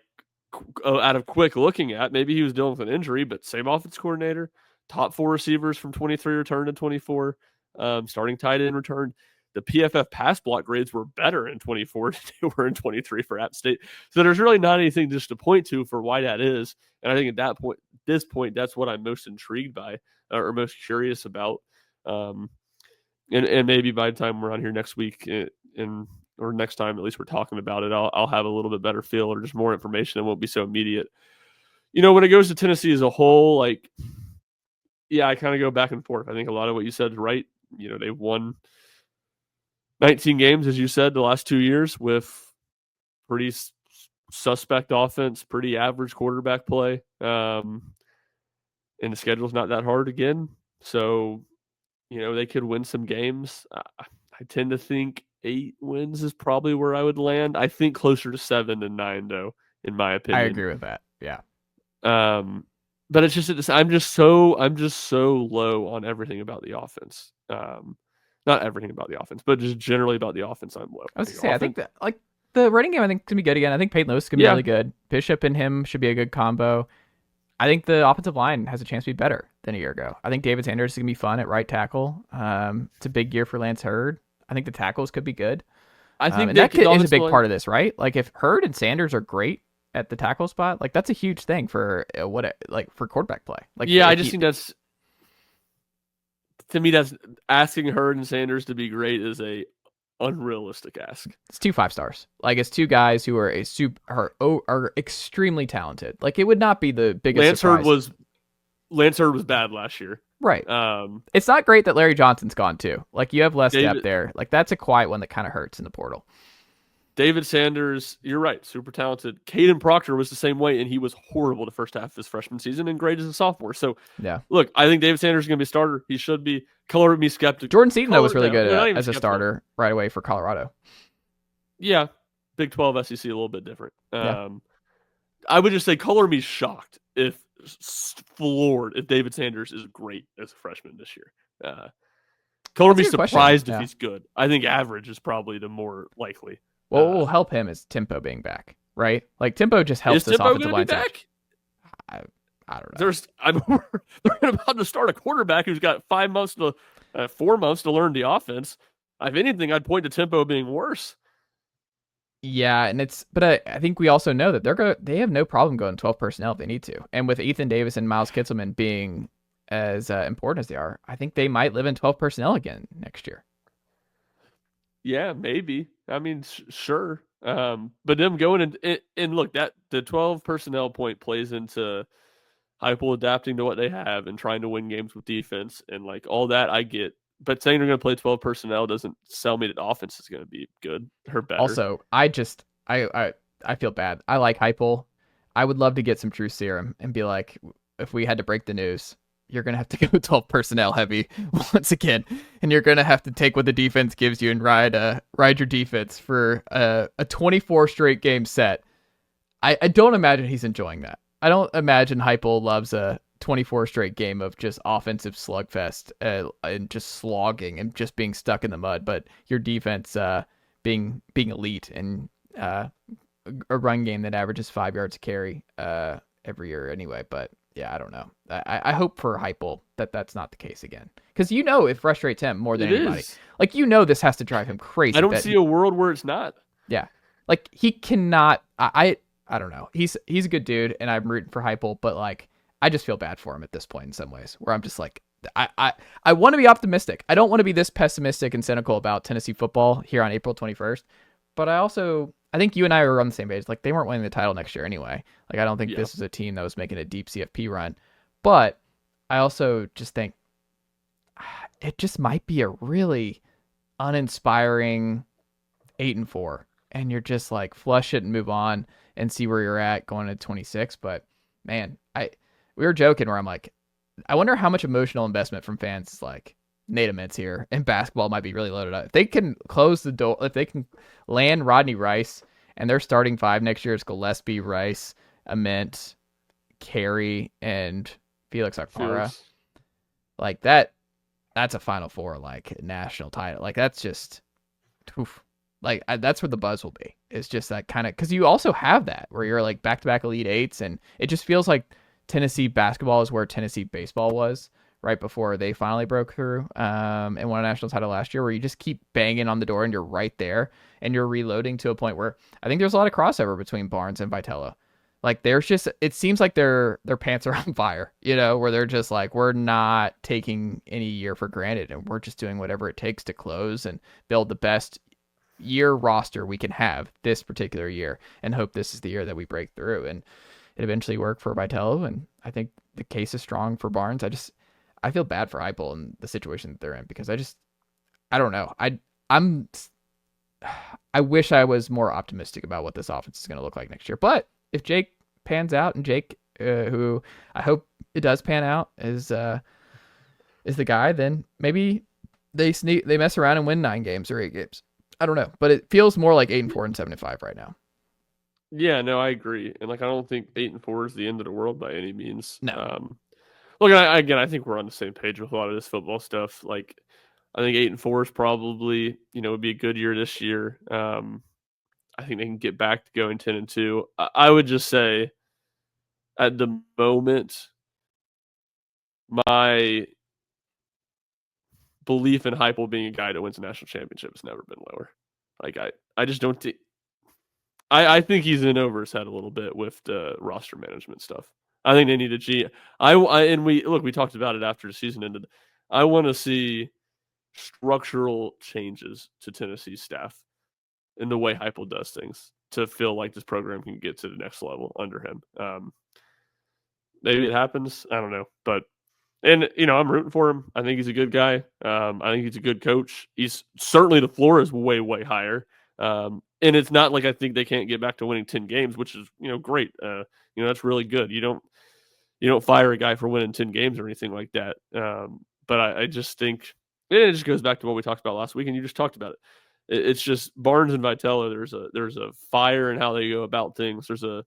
out of quick looking at. Maybe he was dealing with an injury, but same offense coordinator, top 4 receivers from 23 returned in 24, starting tight end returned. The PFF pass block grades were better in 24 than they were in 23 for App State. So there's really not anything just to point to for why that is. And I think at this point, that's what I'm most intrigued by or most curious about. And maybe by the time we're on here next week or next time, at least we're talking about it, I'll have a little bit better feel or just more information. It won't be so immediate. When it goes to Tennessee as a whole, like, yeah, I kind of go back and forth. I think a lot of what you said is right. They've won 19 games, as you said, the last 2 years with pretty suspect offense, pretty average quarterback play. And the schedule's not that hard again. So, they could win some games. I tend to think 8 wins is probably where I would land. I think closer to 7 than 9, though, in my opinion. I agree with that. Yeah. But it's just I'm just so low on everything about the offense. Not everything about the offense, but just generally about the offense. I'm low. I was gonna say, I think that like the running game, I think can be good again. I think Peyton Lewis can be really good. Bishop and him should be a good combo. I think the offensive line has a chance to be better than a year ago. I think David Sanders is gonna be fun at right tackle. It's a big year for Lance Hurd. I think the tackles could be good. I think and that is a big part of this, right? Like if Hurd and Sanders are great at the tackle spot, like that's a huge thing for for quarterback play. Like I just think that's. To me, that's asking Hurd and Sanders to be great is a unrealistic ask. It's 2 5-stars. Like it's 2 guys who are are extremely talented. Like it would not be the biggest surprise. Lance Hurd was bad last year. Right. It's not great that Larry Johnson's gone too. Like you have less depth there. Like that's a quiet one that kind of hurts in the portal. David Sanders, you're right, super talented. Caden Proctor was the same way, and he was horrible the first half of his freshman season and great as a sophomore. So, yeah, look, I think David Sanders is going to be a starter. He should be. Color me skeptical. Jordan Seaton, though, was really good as a starter right away for Colorado. Yeah, Big 12 SEC, a little bit different. I would just say color me floored if David Sanders is great as a freshman this year. Color me surprised if he's good. I think average is probably the more likely. What will help him is tempo being back, right? Like tempo just helps this offensive line. Back? I don't know. They're about to start a quarterback who's got 4 months to learn the offense. If anything, I'd point to tempo being worse. Yeah, and but I think we also know that they have no problem going 12 personnel if they need to. And with Ethan Davis and Miles Kitselman being as important as they are, I think they might live in 12 personnel again next year. Yeah, maybe. I mean, sure. But them going and look, that the 12 personnel point plays into Heupel adapting to what they have and trying to win games with defense and like all that I get. But saying they're going to play 12 personnel doesn't sell me that the offense is going to be good or better. Also, I feel bad. I like Heupel. I would love to get some truth serum and be like, if we had to break the news, you're going to have to go 12 personnel heavy once again. And you're going to have to take what the defense gives you and ride your defense for a 24 straight game set. I don't imagine he's enjoying that. I don't imagine Heupel loves a 24 straight game of just offensive slugfest and just slogging and just being stuck in the mud. But your defense being elite and a run game that averages 5 yards a carry every year anyway. But yeah, I don't know. I hope for Heupel that that's not the case again, because it frustrates him more than anybody. Like, this has to drive him crazy. I don't see a world where it's not. Yeah, like he cannot. I don't know. He's a good dude, and I'm rooting for Heupel, but like I just feel bad for him at this point in some ways, where I'm just like, I want to be optimistic. I don't want to be this pessimistic and cynical about Tennessee football here on April 21st. But I think you and I are on the same page. Like, they weren't winning the title next year anyway. Like, I don't think this was a team that was making a deep CFP run. But I also just think it just might be a really uninspiring 8-4. And you're just like, flush it and move on and see where you're at going into 26. But man, we were joking where I'm like, I wonder how much emotional investment from fans is like, Nate Ament's here and basketball might be really loaded up. If they can close the door, if they can land Rodney Rice and their starting 5 next year is Gillespie, Rice, Ament, Carey, and Felix Akpara, like that's a Final Four, like national title. Like that's just, oof. Like that's where the buzz will be. It's just that kind of, because you also have that where you're like back-to-back Elite Eights, and it just feels like Tennessee basketball is where Tennessee baseball was right before they finally broke through and won a national title last year, where you just keep banging on the door and you're right there and you're reloading to a point where I think there's a lot of crossover between Barnes and Vitello. Like it seems like their pants are on fire, where they're just like, we're not taking any year for granted and we're just doing whatever it takes to close and build the best year roster we can have this particular year and hope this is the year that we break through. And it eventually worked for Vitello, and I think the case is strong for Barnes. I feel bad for Heupel and the situation that they're in, because I don't know. I wish I was more optimistic about what this offense is going to look like next year. But if Jake pans out, and Jake, who I hope it does pan out, is the guy, then maybe they mess around and win 9 games or 8 games. I don't know, but it feels more like 8-4 and 7-5 right now. Yeah, no, I agree, and like I don't think 8-4 is the end of the world by any means. No. Look, I think we're on the same page with a lot of this football stuff. Like, I think 8-4 is probably, would be a good year this year. I think they can get back to going 10-2. I would just say, at the moment, my belief in Heupel being a guy that wins a national championship has never been lower. Like, I just don't think. I think he's in over his head a little bit with the roster management stuff. I think they need a G. We talked about it after the season ended. I want to see structural changes to Tennessee's staff in the way Heupel does things to feel like this program can get to the next level under him. Maybe it happens. I don't know, but I'm rooting for him. I think he's a good guy. I think he's a good coach. He's certainly, the floor is way, way higher. And it's not like I think they can't get back to winning 10 games, which is, great. That's really good. You don't fire a guy for winning 10 games or anything like that. But I just think it just goes back to what we talked about last week, and you just talked about it. It's just Barnes and Vitello. There's a fire in how they go about things. There's a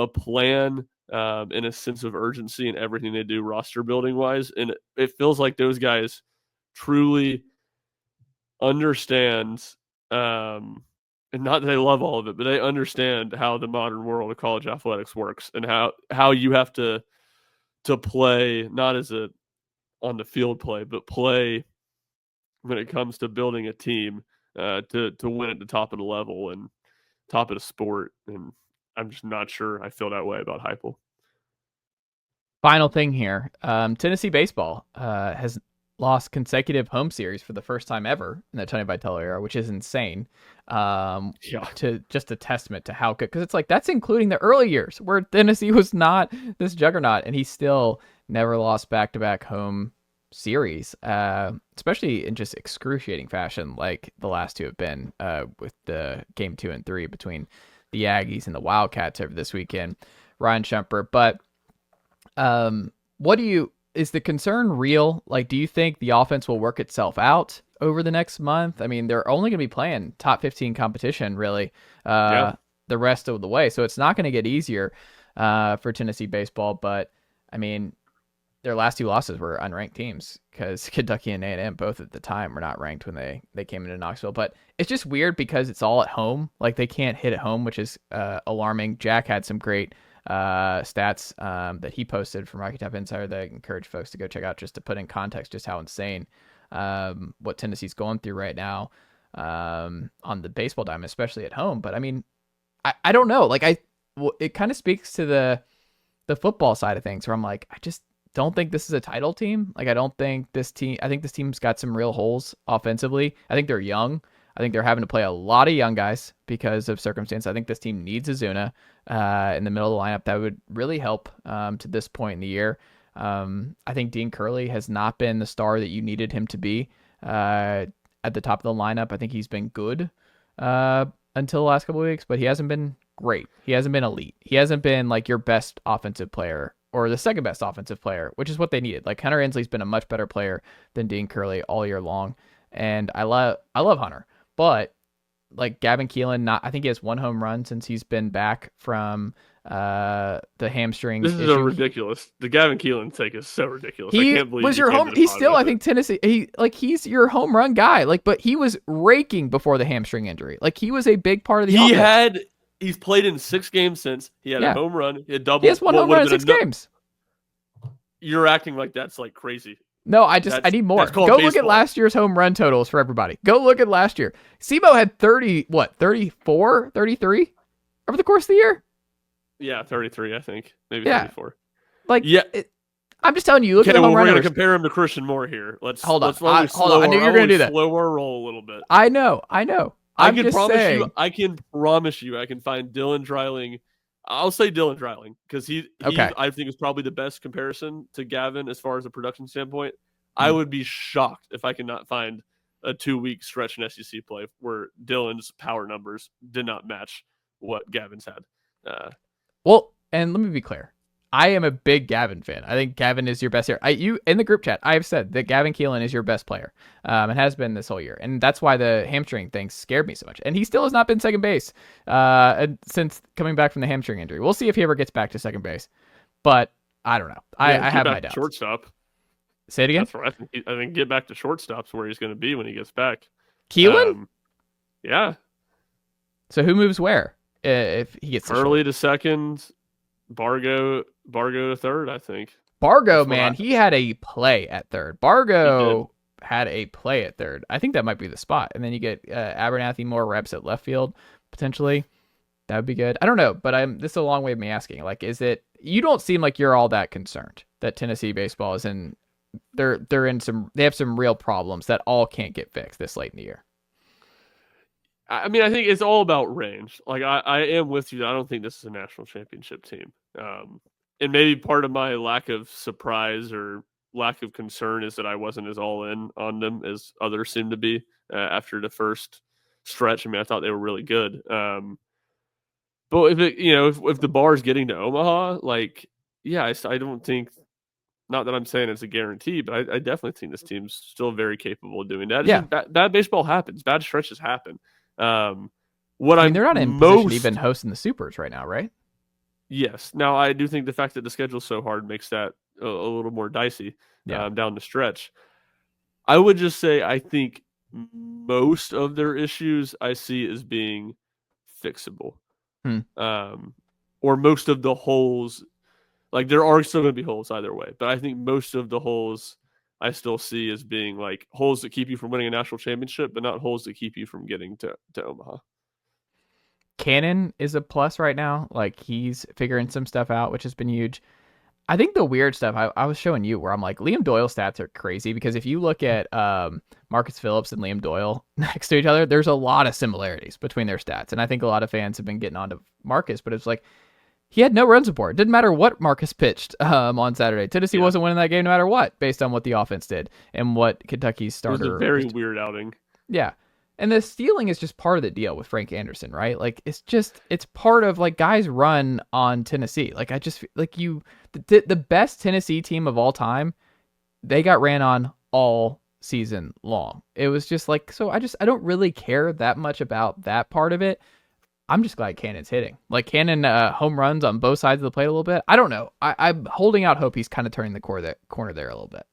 plan and a sense of urgency in everything they do roster building wise. And it feels like those guys truly understand, and not that they love all of it, but they understand how the modern world of college athletics works and how you have to play, not as a on the field play, but play when it comes to building a team to win at the top of the level. And top of the sport, and I'm just not sure I feel that way about Heupel. Final thing here. Tennessee baseball has lost consecutive home series for the first time ever in the Tony Vitello era, which is insane. To just a testament to how good, because it's like that's including the early years where Tennessee was not this juggernaut, and he still never lost back-to-back home series, especially in just excruciating fashion like the last two have been, with the game 2 and 3 between the Aggies and the Wildcats over this weekend. Ryan Schumpert, but is the concern real? Like, do you think the offense will work itself out over the next month? I mean, they're only going to be playing top 15 competition really, the rest of the way. So it's not going to get easier, for Tennessee baseball. But I mean, their last 2 losses were unranked teams because Kentucky and Nate Ament both at the time were not ranked when they came into Knoxville. But it's just weird because it's all at home. Like they can't hit at home, which is alarming. Jack had some great stats that he posted from Rocky Top Insider that I encourage folks to go check out, just to put in context just how insane what Tennessee's going through right now on the baseball diamond, especially at home. But I mean, I don't know. Like it kind of speaks to the football side of things where I'm like, I just don't think this is a title team. Like I think this team's got some real holes offensively. I think they're young. I think they're having to play a lot of young guys because of circumstance. I think this team needs Azuna in the middle of the lineup. That would really help to this point in the year. I think Dean Curley has not been the star that you needed him to be at the top of the lineup. I think he's been good until the last couple of weeks, but he hasn't been great. He hasn't been elite. He hasn't been like your best offensive player or the second best offensive player, which is what they needed. Like Hunter Ensley's been a much better player than Dean Curley all year long. And I love Hunter. But like Gavin Keelan, I think he has 1 home run since he's been back from the hamstring. This is ridiculous. The Gavin Keelan take is so ridiculous. He I can't believe was your home. He's still, I think, Tennessee. He's your home run guy. Like, but he was raking before the hamstring injury. Like he was a big part of the offense. He's played in 6 games since. He had a home run. He had double. He has 1 home run in 6 games. You're acting like that's like crazy. No, I need more. Go look at last year's home run totals for everybody. Go look at last year. SEMO had 34, 33 over the course of the year? Yeah, 33, I think. Maybe 34. I'm just telling you, look at the home run. We're going to compare him to Christian Moore here. Hold on. I knew you were going to do that. Slow our roll a little bit. I know. I can promise you, I can find Dylan Dreiling. I'll say Dylan Dreiling because he I think is probably the best comparison to Gavin as far as a production standpoint. I would be shocked if I could not find a 2-week stretch in SEC play where Dylan's power numbers did not match what Gavin's had. Well, and let me be clear. I am a big Gavin fan. I think Gavin is your best player. You in the group chat, I have said that Gavin Keelan is your best player, and has been this whole year, and that's why the hamstring thing scared me so much. And he still has not been second base since coming back from the hamstring injury. We'll see if he ever gets back to second base, but I don't know. I have my doubts. Shortstop. Say it again. That's right. I think get back to shortstop's where he's going to be when he gets back. Keelan. Yeah. So who moves where if he gets early to second? Bargo to third, I think. Bargo, man, he had a play at third. Bargo had a play at third. I think that might be the spot. And then you get Abernathy more reps at left field, potentially. That would be good. I don't know, but this is a long way of me asking. Like, you don't seem like you're all that concerned that Tennessee baseball is in, they have some real problems that all can't get fixed this late in the year. I mean, I think it's all about range. Like, I am with you. I don't think this is a national championship team. And maybe part of my lack of surprise or lack of concern is that I wasn't as all in on them as others seem to be after the first stretch. I mean, I thought they were really good. But if the bar is getting to Omaha, like, yeah, I don't think, not that I'm saying it's a guarantee, but I definitely think this team's still very capable of doing that. Yeah. Bad baseball happens. Bad stretches happen. They're not in position to even hosting the Supers right now, right? Yes. Now, I do think the fact that the schedule's so hard makes that a little more dicey down the stretch. I would just say I think most of their issues I see as being fixable. Or most of the holes, like there are still going to be holes either way, but I think most of the holes I still see as being like holes that keep you from winning a national championship, but not holes that keep you from getting to Omaha. Cannon is a plus right now. Like, he's figuring some stuff out, which has been huge. I think the weird stuff I was showing you where I'm like, Liam Doyle's stats are crazy because if you look at Marcus Phillips and Liam Doyle next to each other, there's a lot of similarities between their stats. And I think a lot of fans have been getting onto Marcus, but it's like, he had no run support. It didn't matter what Marcus pitched on Saturday. Tennessee wasn't winning that game no matter what, based on what the offense did and what Kentucky's starter. It was a very weird outing. Yeah. And the stealing is just part of the deal with Frank Anderson, right? Like, it's part of, like, guys run on Tennessee. Like, I just, like, the best Tennessee team of all time, they got ran on all season long. It was just like, so I don't really care that much about that part of it. I'm just glad Cannon's hitting. Like, Cannon home runs on both sides of the plate a little bit. I don't know. I'm holding out hope he's kind of turning the corner there a little bit.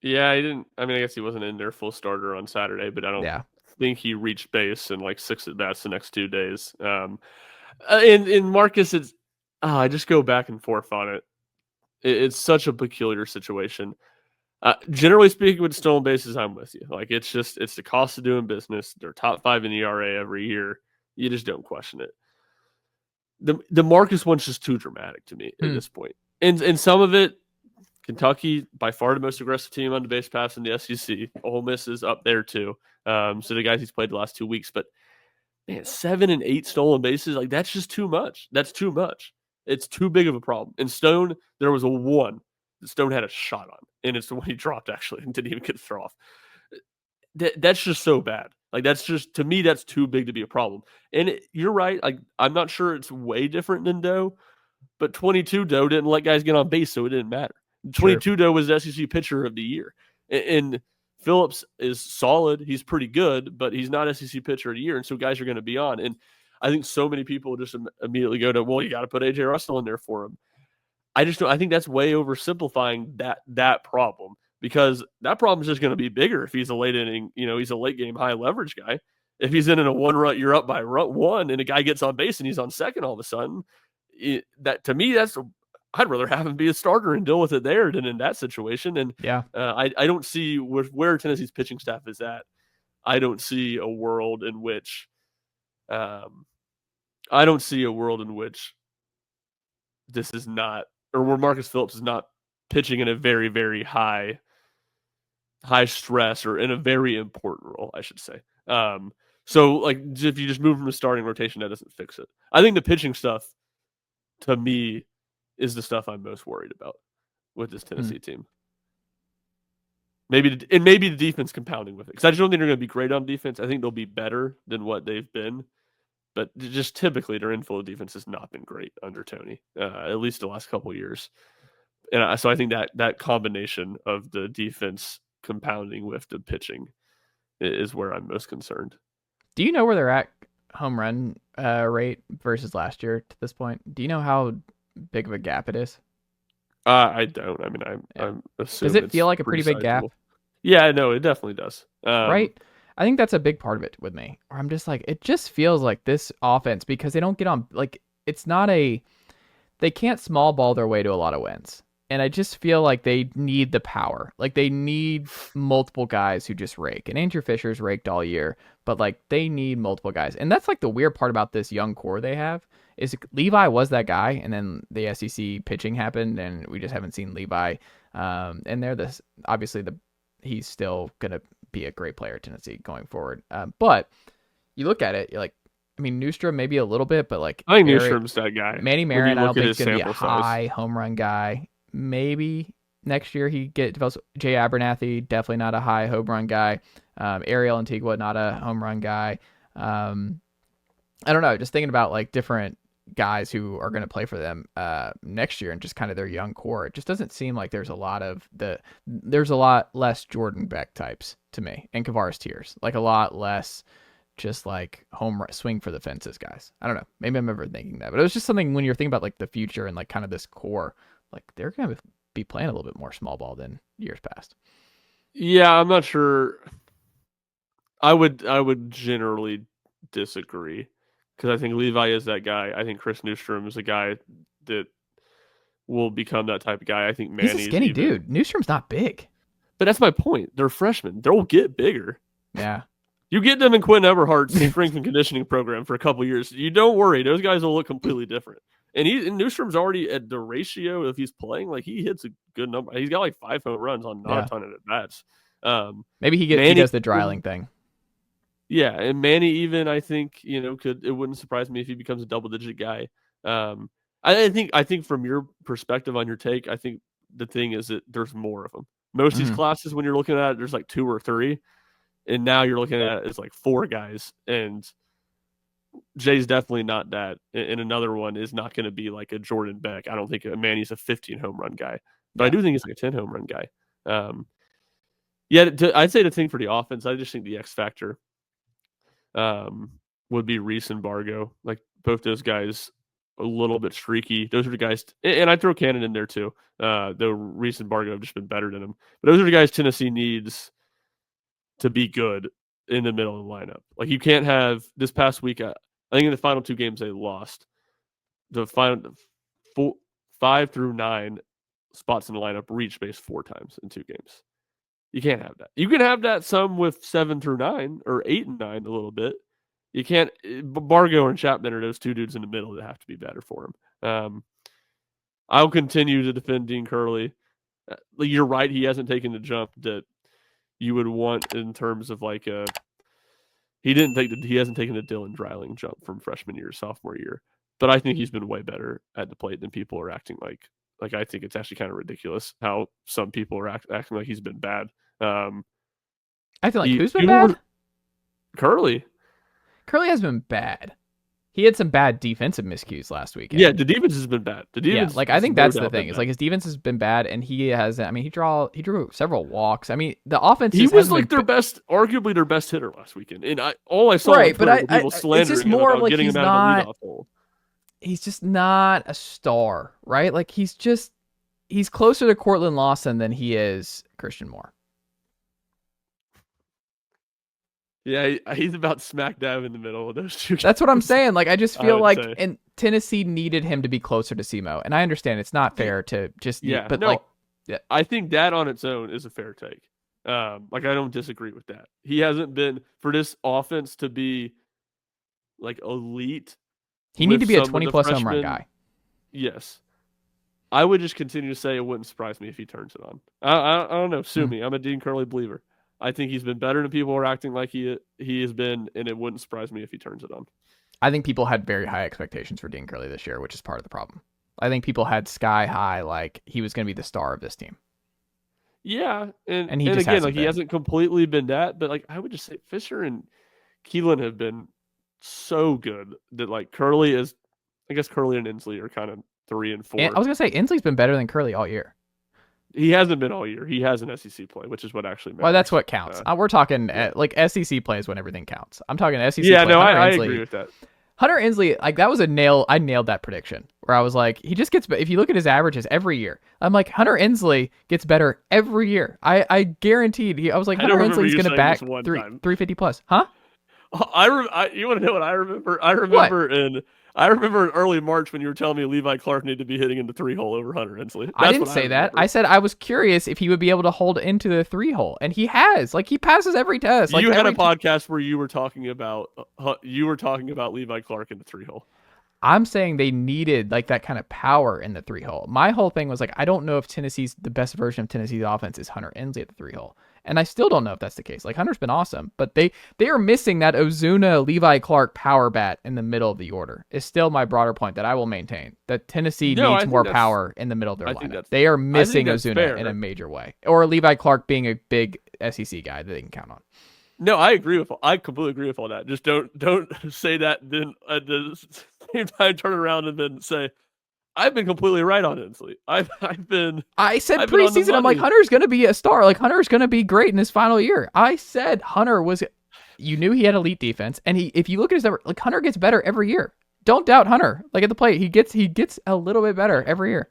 Yeah, I guess he wasn't in there full starter on Saturday, but I don't think he reached base in like 6 at bats the next 2 days. In Marcus, I just go back and forth on it. It's such a peculiar situation. Generally speaking, with stolen bases, I'm with you. Like, it's the cost of doing business. They're top 5 in ERA every year. You just don't question it. The Marcus one's just too dramatic to me at this point. And some of it, Kentucky, by far the most aggressive team on the base pass in the SEC. Ole Miss is up there too. So the guys he's played the last 2 weeks, but man, 7 and 8 stolen bases, like, that's just too much. That's too much. It's too big of a problem. In Stone, there was a one that Stone had a shot on, and it's the one he dropped actually and didn't even get the throw off. That's just so bad. Like, that's just, to me, that's too big to be a problem. And you're right. Like, I'm not sure it's way different than Doe, but 22 Doe didn't let guys get on base, so it didn't matter. 22 Doe was the SEC pitcher of the year. And Phillips is solid. He's pretty good, but he's not SEC pitcher of the year. And so guys are going to be on. And I think so many people just immediately go to, well, you got to put AJ Russell in there for him. I think that's way oversimplifying that problem, because that problem is just going to be bigger if he's a late inning, he's a late game high leverage guy. If he's in a 1 run, you're up by 1, and a guy gets on base and he's on second all of a sudden, to me, I'd rather have him be a starter and deal with it there than in that situation. And I don't see where Tennessee's pitching staff is at. I don't see a world in which this is not, or where Marcus Phillips is not pitching in a very, very high stress or in a very important role, I should say. So, like, if you just move from the starting rotation, that doesn't fix it. I think the pitching stuff, to me, is the stuff I'm most worried about with this Tennessee team. Maybe the defense compounding with it, because I just don't think they're going to be great on defense. I think they'll be better than what they've been, but just typically their infield defense has not been great under Tony, at least the last couple of years. And so I think that combination of the defense compounding with the pitching is where I'm most concerned. Do you know where they're at home run rate versus last year to this point? Do you know how big of a gap it is? I don't. I mean, I'm assuming. Does it feel like a pretty big gap? Yeah, no, it definitely does. Right? I think that's a big part of it with me. Or I'm just like, it just feels like this offense, because they don't get on, like, they can't small ball their way to a lot of wins. And I just feel like they need the power. Like, they need multiple guys who just rake. And Andrew Fisher's raked all year, but, like, they need multiple guys. And that's, like, the weird part about this young core they have is Levi was that guy, and then the SEC pitching happened, and we just haven't seen Levi. And they're he's still going to be a great player at Tennessee going forward. But you look at it, you're like, I mean, Newstrom maybe a little bit, but, like, I think Newstrom's that guy. Manny Marin, I don't think he's going to be a high home run guy. Maybe next year he develops. Jay Abernathy, definitely not a high home run guy. Ariel Antigua, not a home run guy. I don't know. Just thinking about, like, different guys who are going to play for them next year and just kind of their young core. It just doesn't seem like there's a lot less Jordan Beck types to me, and Kavaris Tears, like, a lot less just like swing for the fences guys. I don't know. Maybe I'm overthinking that, but it was just something when you're thinking about, like, the future and, like, kind of this core, like, they're going to be playing a little bit more small ball than years past. Yeah, I'm not sure. I would generally disagree, because I think Levi is that guy. I think Chris Newstrom is a guy that will become that type of guy. I think Manny's he's a skinny dude. Newstrom's not big. But that's my point. They're freshmen. They'll get bigger. Yeah. You get them in Quinn Eberhardt's strength and conditioning program for a couple years. You don't worry; those guys will look completely different. And Newstrom's already at the ratio. If he's playing, like he hits a good number. He's got like 5 home runs on not a ton of at bats. Maybe he does the Dreiling thing. Yeah, and Manny even I think it wouldn't surprise me if he becomes a double-digit guy. I think from your perspective on your take, I think the thing is that there's more of them. Most of these classes, when you're looking at it, there's like 2 or 3, and now you're looking at it as like 4 guys, and Jay's definitely not that. And another one is not going to be like a Jordan Beck. I don't think Manny's a 15 home run guy, but I do think he's like a 10 home run guy. I'd say the thing for the offense, I just think the X factor would be Reese and Bargo. Like both those guys, a little bit streaky. Those are the guys, and I throw Cannon in there too. Though Reese and Bargo have just been better than him. But those are the guys Tennessee needs to be good in the middle of the lineup. Like you can't have this past week. I think in the final 2 games they lost. The final 5 through 9 spots in the lineup reached base 4 times in 2 games. You can't have that. You can have that some with 7 through 9 or 8 and 9 a little bit. You can't. Bargo and Chapman are those 2 dudes in the middle that have to be better for him. I'll continue to defend Dean Curley. You're right. He hasn't taken the jump that you would want in terms of like he hasn't taken the Dylan Dreiling jump from freshman year to sophomore year. But I think he's been way better at the plate than people are acting like. Like I think it's actually kind of ridiculous how some people are acting like he's been bad. I feel like who's been bad? Curley. Curley has been bad. He had some bad defensive miscues last weekend. Yeah, the defense has been bad. I think that's the thing. It's like his defense has been bad, and he has. I mean, he drew several walks. I mean, the offense. He was like arguably their best hitter last weekend, and all I saw right, but people slandering it's just more him about like getting he's him out not. of the leadoff hole. He's just not a star, right? Like he's closer to Cortland Lawson than he is Christian Moore. Yeah, he's about smack dab in the middle of those 2 guys. That's what I'm saying. Like, I just feel like and Tennessee needed him to be closer to SEMO. And I understand it's not fair to just... I think that on its own is a fair take. Like, I don't disagree with that. He hasn't been... For this offense to be, like, elite... He need to be a 20-plus home run guy. Yes. I would just continue to say it wouldn't surprise me if he turns it on. I don't know. Sue me. I'm a Dean Curley believer. I think he's been better than people are acting like he has been, and it wouldn't surprise me if he turns it on. I think people had very high expectations for Dean Curley this year, which is part of the problem. I think people had sky high, like he was going to be the star of this team. Yeah, and he again, like he hasn't completely been that, but like I would just say Fisher and Keelan have been so good that like Curley is, I guess Curley and Inslee are kind of 3 and 4. And I was gonna say Inslee's been better than Curley all year. He hasn't been all year. He has an SEC play, which is what actually matters. Well, that's what counts. We're talking like SEC plays when everything counts. I'm talking SEC. Yeah, play. no, I agree with that. Hunter Inslee, like that was a nail. I nailed that prediction where I was like, he just gets. If you look at his averages every year, I'm like, Hunter Inslee gets better every year. I guaranteed. I was like, Hunter Inslee's going to back 350 plus, huh? You want to know what I remember? I remember in early March when you were telling me Levi Clark needed to be hitting in the 3-hole over Hunter Inslee. I didn't say that. I said I was curious if he would be able to hold into the 3-hole, and he has. Like he passes every test. Like you had a podcast where you were talking about Levi Clark in the 3-hole. I'm saying they needed like that kind of power in the 3-hole. My whole thing was like, I don't know if the best version of Tennessee's offense is Hunter Inslee at the 3-hole. And I still don't know if that's the case. Like Hunter's been awesome, but they are missing that Ozuna Levi Clark power bat in the middle of the order. Is still my broader point that I will maintain that Tennessee needs more power in the middle of their lineup. They are missing Ozuna in a major way, or Levi Clark being a big SEC guy that they can count on. No, I completely agree with all that. Just don't say that, then at the same time turn around and then say, I've been completely right on Inslee. I said preseason, I'm like, Hunter's going to be a star. Like, Hunter's going to be great in his final year. I said Hunter was, you knew he had elite defense. And if you look at his number, like, Hunter gets better every year. Don't doubt Hunter. Like, at the plate, he gets a little bit better every year.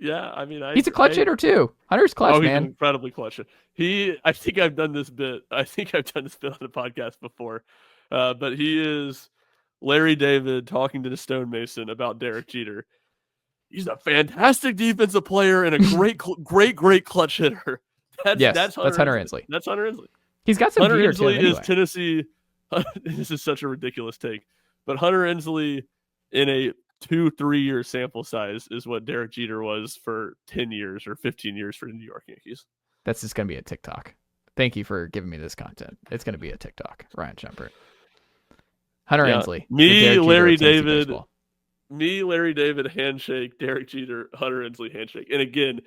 Yeah, I mean, he's a clutch hitter too. Hunter's clutch, man. He's incredibly clutch. I think I've done this bit on the podcast before. But he is Larry David talking to the stonemason about Derek Jeter. He's a fantastic defensive player and a great clutch hitter. That's Hunter Inslee. That's Hunter Inslee. That's Hunter Inslee. He's got some Hunter Jeter too. Inslee Anyway. is Tennessee. This is such a ridiculous take, but Hunter Inslee in a 2-3 year sample size is what Derek Jeter was for 10 years or 15 years for the New York Yankees. That's just going to be a TikTok. Thank you for giving me this content. It's going to be a TikTok. Ryan Schumpert. Hunter Inslee. Me, Larry David handshake, Derek Jeter, Hunter Inslee handshake. And again,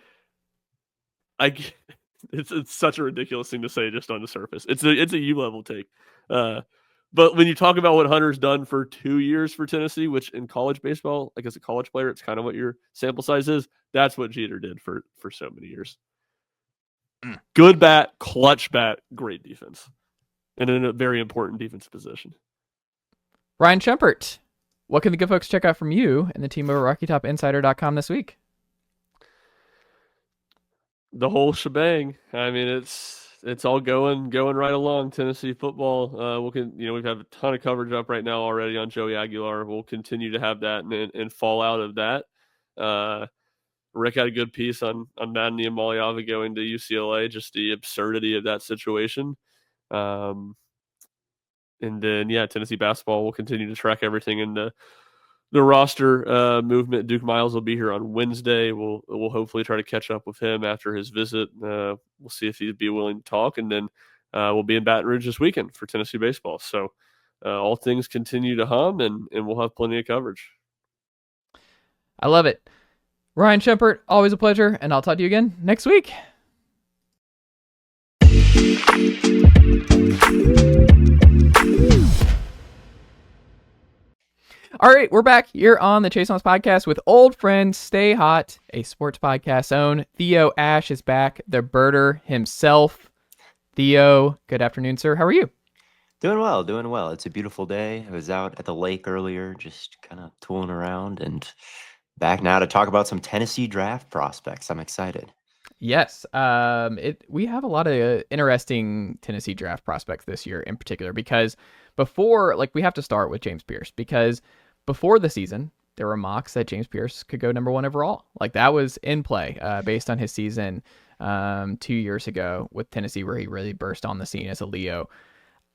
it's such a ridiculous thing to say just on the surface. It's a U-level take. But when you talk about what Hunter's done for 2 years for Tennessee, which in college baseball, like as a college player, it's kind of what your sample size is. That's what Jeter did for so many years. Good bat, clutch bat, great defense. And in a very important defense position. Ryan Schumpert, what can the good folks check out from you and the team over at RockyTopInsider.com this week? The whole shebang. I mean, it's all going right along. Tennessee football. We've had a ton of coverage up right now already on Joey Aguilar. We'll continue to have that and fall out of that. Rick had a good piece on Madden Niamaliava going to UCLA, just the absurdity of that situation. And then, Tennessee basketball will continue to track everything in the roster movement. Duke Miles will be here on Wednesday. We'll hopefully try to catch up with him after his visit. We'll see if he'd be willing to talk. And then we'll be in Baton Rouge this weekend for Tennessee baseball. So all things continue to hum, and we'll have plenty of coverage. I love it. Ryan Schumpert, always a pleasure, and I'll talk to you again next week. All right, we're back here on the Chase Thomas podcast with old friend Stay Hot, a sports podcast own. Theo Ash is back, the birder himself. Theo, good afternoon, sir. How are you? Doing well. It's a beautiful day. I was out at the lake earlier, just kind of tooling around, and back now to talk about some Tennessee draft prospects. I'm excited. Yes, we have a lot of interesting Tennessee draft prospects this year in particular, because we have to start with James Pearce, because before the season, there were mocks that James Pearce could go number 1 overall. Like, that was in play based on his season 2 years ago with Tennessee, where he really burst on the scene as a Leo.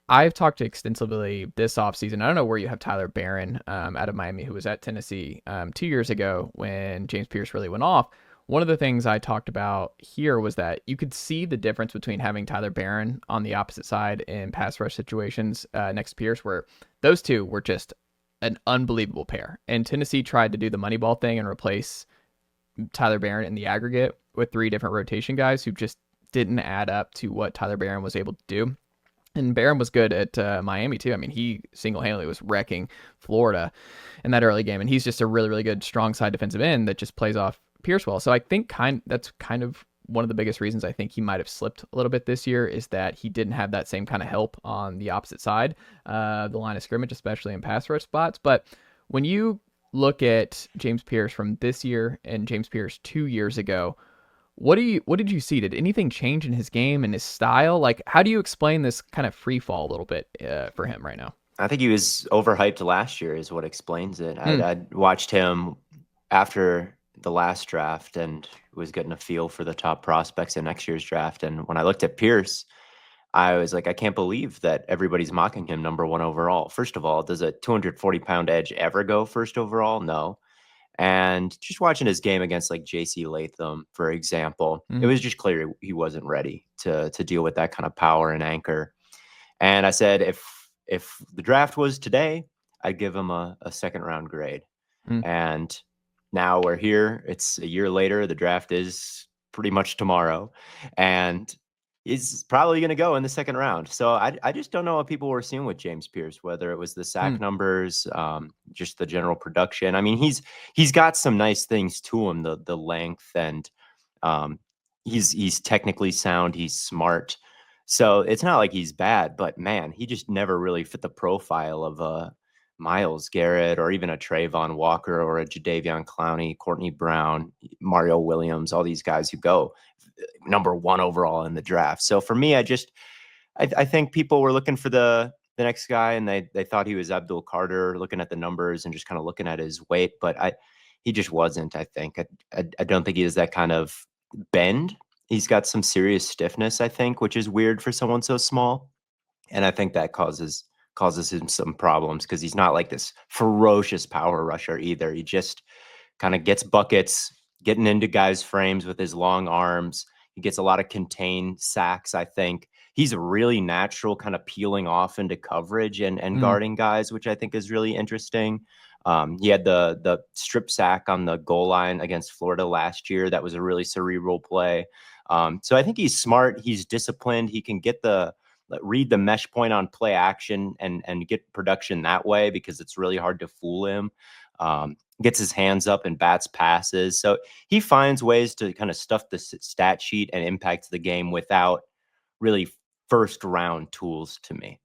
I've talked extensively this offseason. I don't know where you have Tyler Barron out of Miami, who was at Tennessee 2 years ago when James Pearce really went off. One of the things I talked about here was that you could see the difference between having Tyler Barron on the opposite side in pass rush situations next to Pearce, where those two were just an unbelievable pair. And Tennessee tried to do the Moneyball thing and replace Tyler Barron in the aggregate with 3 different rotation guys who just didn't add up to what Tyler Barron was able to do. And Barron was good at Miami too. I mean, he single-handedly was wrecking Florida in that early game. And he's just a really, really good strong side defensive end that just plays off Pearce well. So I think that's kind of one of the biggest reasons I think he might have slipped a little bit this year, is that he didn't have that same kind of help on the opposite side, the line of scrimmage, especially in pass rush spots. But when you look at James Pearce from this year and James Pearce 2 years ago, what did you see? Did anything change in his game and his style? Like, how do you explain this kind of free fall a little bit for him right now? I think he was overhyped last year is what explains it. I watched him after the last draft and was getting a feel for the top prospects in next year's draft. And when I looked at Pearce, I was like, I can't believe that everybody's mocking him number 1 overall. First of all, does a 240-pound edge ever go first overall? No. And just watching his game against like J.C. Latham, for example, it was just clear he wasn't ready to deal with that kind of power and anchor. And I said, if the draft was today, I'd give him a second round grade. And now we're here. It's a year later. The draft is pretty much tomorrow. And he's probably going to go in the second round. So I just don't know what people were seeing with James Pearce, whether it was the sack numbers, just the general production. I mean, he's got some nice things to him, the length, and he's technically sound. He's smart. So it's not like he's bad, but man, he just never really fit the profile of a Myles Garrett or even a Trayvon Walker or a Jadeveon Clowney, Courtney Brown, Mario Williams, all these guys who go number 1 overall in the draft. So for me, I think people were looking for the next guy, and they thought he was Abdul Carter, looking at the numbers and just kind of looking at his weight, but he just wasn't. I think I don't think he has that kind of bend He's got some serious stiffness, I think, which is weird for someone so small. And I think that causes him some problems because he's not like this ferocious power rusher either. He just kind of gets buckets, getting into guys' frames with his long arms. He gets a lot of contained sacks, I think. He's a really natural kind of peeling off into coverage and guarding guys, which I think is really interesting. He had the strip sack on the goal line against Florida last year. That was a really cerebral play. So I think he's smart. He's disciplined. He can read the mesh point on play action and get production that way because it's really hard to fool him. Gets his hands up and bats passes. So he finds ways to kind of stuff the stat sheet and impact the game without really first round tools to me.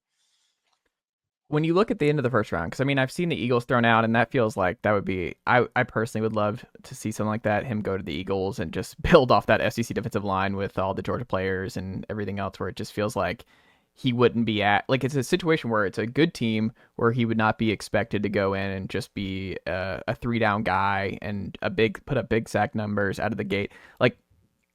When you look at the end of the first round, because I mean, I've seen the Eagles thrown out, and that feels like that would be, I personally would love to see something like that, him go to the Eagles and just build off that SEC defensive line with all the Georgia players and everything else, where it just feels like he wouldn't be it's a situation where it's a good team where he would not be expected to go in and just be a 3-down guy and put up big sack numbers out of the gate. Like,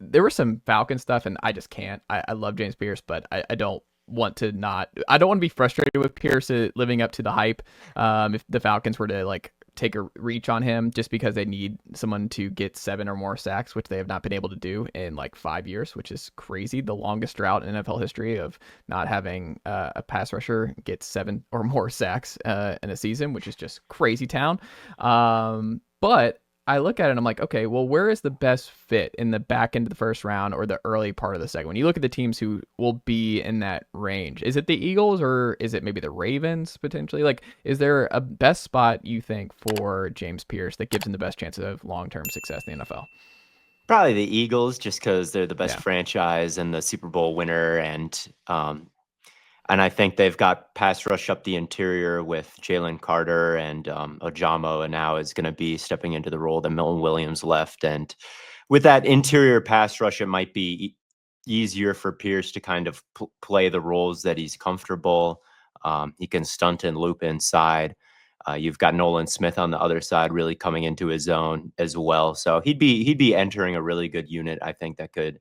there was some Falcon stuff, and I just can't. I love James Pearce, but I don't want to be frustrated with Pearce living up to the hype. If the Falcons were to like take a reach on him just because they need someone to get 7 or more sacks, which they have not been able to do in like 5 years, which is crazy. The longest drought in NFL history of not having a pass rusher get 7 or more sacks in a season, which is just crazy town. But I look at it and I'm like, okay, well, where is the best fit in the back end of the first round or the early part of the second? When you look at the teams who will be in that range, is it the Eagles or is it maybe the Ravens potentially? Like, is there a best spot you think for James Pearce that gives him the best chance of long-term success in the NFL? Probably the Eagles, just because they're the best franchise and the Super Bowl winner, and I think they've got pass rush up the interior with Jalen Carter and Ojamo, and now is going to be stepping into the role that Milton Williams left. And with that interior pass rush, it might be easier for Pearce to kind of play the roles that he's comfortable. He can stunt and loop inside. You've got Nolan Smith on the other side really coming into his own as well. So he'd be entering a really good unit, I think, that could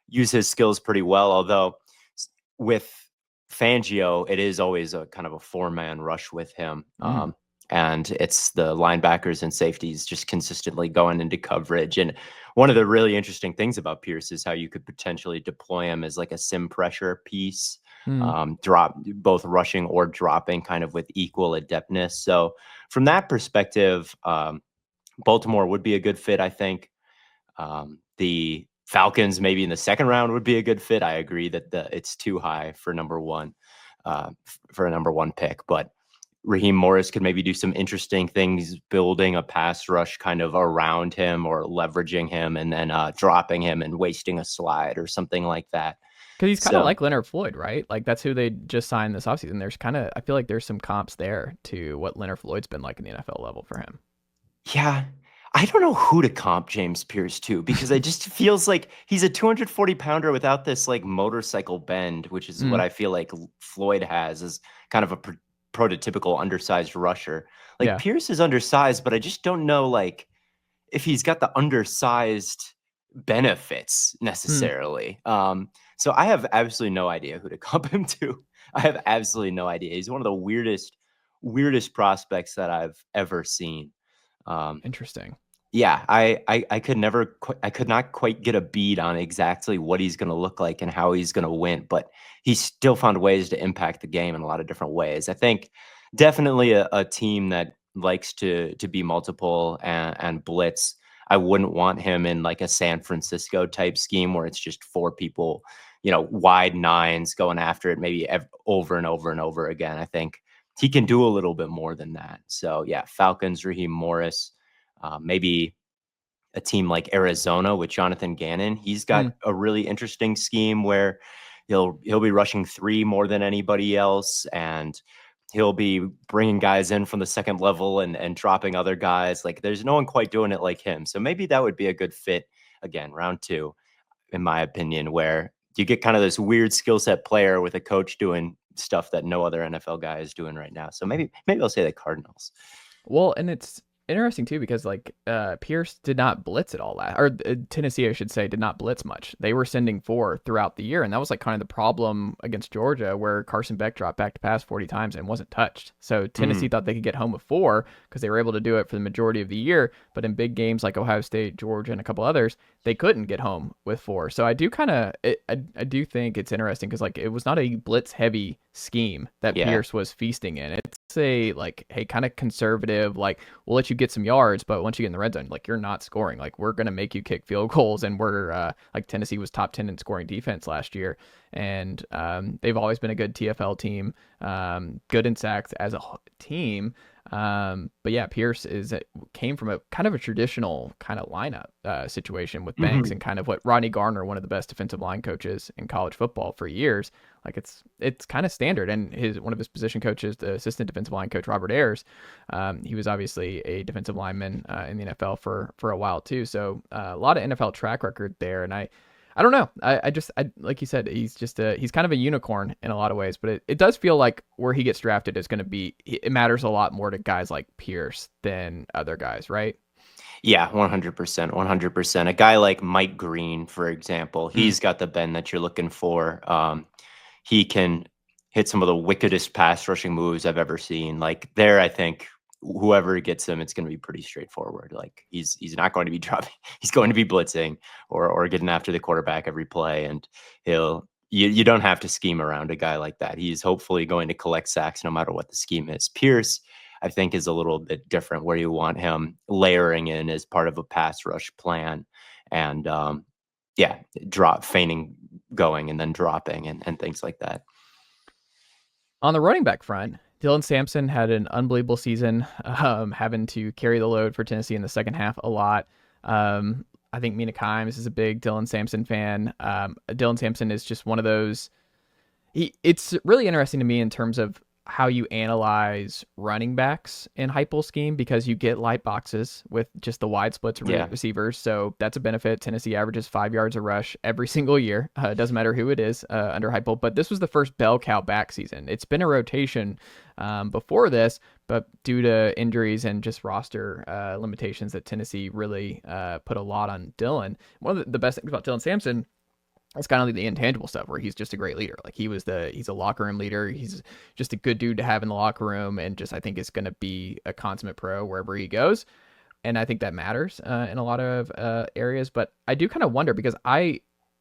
use his skills pretty well. Although with Fangio, it is always a kind of a 4-man rush with him. And it's the linebackers and safeties just consistently going into coverage. And one of the really interesting things about Pearce is how you could potentially deploy him as like a sim pressure piece, drop both rushing or dropping kind of with equal adeptness. So from that perspective, Baltimore would be a good fit, I think. The Falcons maybe in the second round would be a good fit. I agree that it's too high for number one, for a number 1 pick, but Raheem Morris could maybe do some interesting things, building a pass rush kind of around him or leveraging him and then dropping him and wasting a slide or something like that. Because he's kind of like Leonard Floyd, right? Like that's who they just signed this offseason. I feel like there's some comps there to what Leonard Floyd's been like in the NFL level for him. Yeah. I don't know who to comp James Pearce to because it just feels like he's a 240-pounder without this like motorcycle bend, which is what I feel like Floyd has as kind of a prototypical undersized rusher. Like Pearce is undersized, but I just don't know like if he's got the undersized benefits necessarily. So I have absolutely no idea who to comp him to. I have absolutely no idea. He's one of the weirdest prospects that I've ever seen. Interesting. Yeah, I could not quite get a bead on exactly what he's going to look like and how he's going to win, but he still found ways to impact the game in a lot of different ways. I think definitely a team that likes to be multiple and blitz. I wouldn't want him in like a San Francisco type scheme where it's just 4 people, wide 9s going after it maybe over and over and over again. I think he can do a little bit more than that. So yeah, Falcons, Raheem Morris, maybe a team like Arizona with Jonathan Gannon. He's got a really interesting scheme where he'll be rushing 3 more than anybody else, and he'll be bringing guys in from the second level and dropping other guys. Like there's no one quite doing it like him. So maybe that would be a good fit again, round 2, in my opinion, where you get kind of this weird skill set player with a coach doing stuff that no other NFL guy is doing right now. So maybe I'll say the Cardinals. Well, and it's interesting too, because like Pearce did not blitz at all Tennessee, I should say, did not blitz much. They were sending 4 throughout the year, and that was like kind of the problem against Georgia, where Carson Beck dropped back to pass 40 times and wasn't touched. So Tennessee thought they could get home with 4 because they were able to do it for the majority of the year, but in big games like Ohio State, Georgia, and a couple others, they couldn't get home with 4. So I do I do think it's interesting because like it was not a blitz heavy scheme that Pearce was feasting in. It's a like, hey, kind of conservative, like we'll let you get some yards, but once you get in the red zone, like you're not scoring. Like we're gonna make you kick field goals, and we're like Tennessee was top 10 in scoring defense last year, and they've always been a good TFL team, good in sacks as a team. But yeah, Pearce came from a kind of a traditional kind of lineup situation with Banks and kind of what Rodney Garner, one of the best defensive line coaches in college football for years. Like it's kind of standard. And one of his position coaches, the assistant defensive line coach, Robert Ayers, he was obviously a defensive lineman in the NFL for a while too. So a lot of NFL track record there. And I don't know. I like you said, he's kind of a unicorn in a lot of ways, but it does feel like where he gets drafted is going to be, it matters a lot more to guys like Pearce than other guys, right? Yeah, 100%, 100%. A guy like Mike Green, for example, he's got the bend that you're looking for. He can hit some of the wickedest pass rushing moves I've ever seen. Like there, I think whoever gets him, it's going to be pretty straightforward. Like he's not going to be dropping. He's going to be blitzing or getting after the quarterback every play. And you don't have to scheme around a guy like that. He's hopefully going to collect sacks no matter what the scheme is. Pearce, I think, is a little bit different, where you want him layering in as part of a pass rush plan and feigning going and then dropping and things like that. On the running back front, Dylan Sampson had an unbelievable season, having to carry the load for Tennessee in the second half a lot. I think Mina Kimes is a big Dylan Sampson fan. Dylan Sampson is just one of those. It's really interesting to me in terms of how you analyze running backs in Heupel scheme, because you get light boxes with just the wide splits of receivers. So that's a benefit. Tennessee averages 5 yards a rush every single year. It doesn't matter who it is under Heupel, but this was the first bell cow back season. It's been a rotation before this, but due to injuries and just roster limitations that Tennessee really put a lot on Dylan. One of the best things about Dylan Sampson, it's kind of like the intangible stuff where he's just a great leader. Like he's a locker room leader. He's just a good dude to have in the locker room, and just I think is going to be a consummate pro wherever he goes. And I think that matters in a lot of areas. But I do kind of wonder, because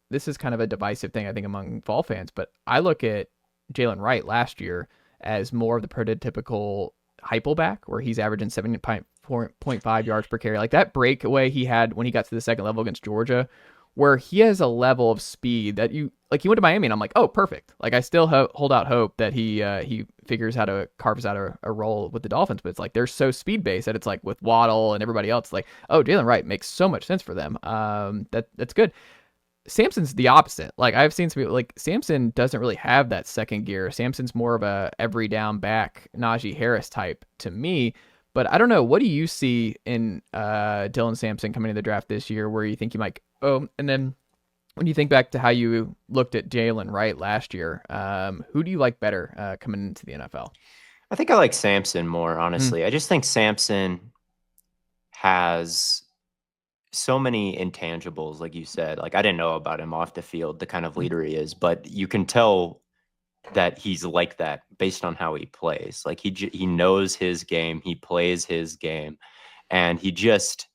this is kind of a divisive thing I think among Vol fans, but I look at Jalen Wright last year as more of the prototypical Heupel back, where he's averaging 7.5 yards per carry. Like that breakaway he had when he got to the second level against Georgia, where he has a level of speed that he went to Miami and I'm like, oh, perfect. Like I still hold out hope that he figures how to carve out a role with the Dolphins, but it's like they're so speed based that it's like with Waddle and everybody else, like, oh, Jalen Wright makes so much sense for them. That's good. Sampson's the opposite. Like I've seen some people, like Sampson doesn't really have that second gear. Sampson's more of a every down back Najee Harris type to me. But I don't know. What do you see in Dylan Sampson coming into the draft this year, where you think you might? Oh, and then when you think back to how you looked at Jalen Wright last year, who do you like better coming into the NFL? I think I like Sampson more, honestly. I just think Sampson has so many intangibles, like you said. Like I didn't know about him off the field, the kind of leader he is, but you can tell that he's like that based on how he plays. Like he knows his game, he plays his game, and he just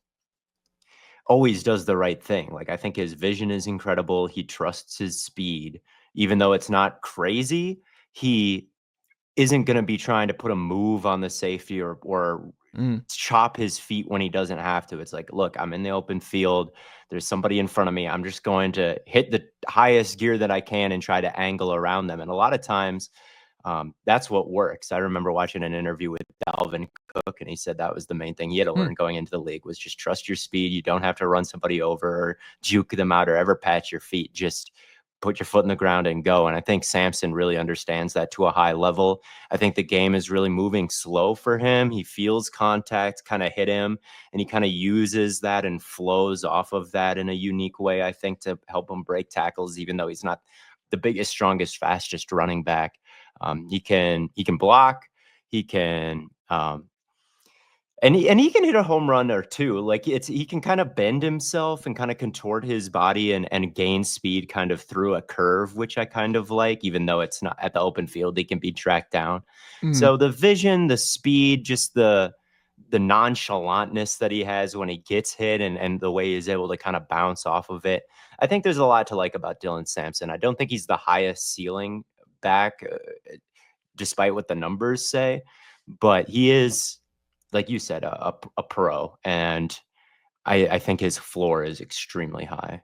always does the right thing. Like I think his vision is incredible. He trusts his speed, even though it's not crazy. He isn't going to be trying to put a move on the safety or chop his feet when he doesn't have to. It's like, look, I'm in the open field. There's somebody in front of me. I'm just going to hit the highest gear that I can and try to angle around them. And a lot of times that's what works. I remember watching an interview with Dalvin Cook, and he said that was the main thing he had to learn going into the league, was just trust your speed. You don't have to run somebody over or juke them out or ever pat your feet. Just put your foot in the ground and go. And I think Sampson really understands that to a high level. I think the game is really moving slow for him. He feels contact kind of hit him, and he kind of uses that and flows off of that in a unique way, I think, to help him break tackles, even though he's not the biggest, strongest, fastest running back. He can block. He can And he can hit a home run or two. Like he can kind of bend himself and kind of contort his body and gain speed kind of through a curve, which I kind of like, even though it's not at the open field, he can be tracked down. So the vision, the speed, just the nonchalantness that he has when he gets hit and the way he's able to kind of bounce off of it. I think there's a lot to like about Dylan Sampson. I don't think he's the highest ceiling back, despite what the numbers say, but he is, like you said, a pro, and I think his floor is extremely high.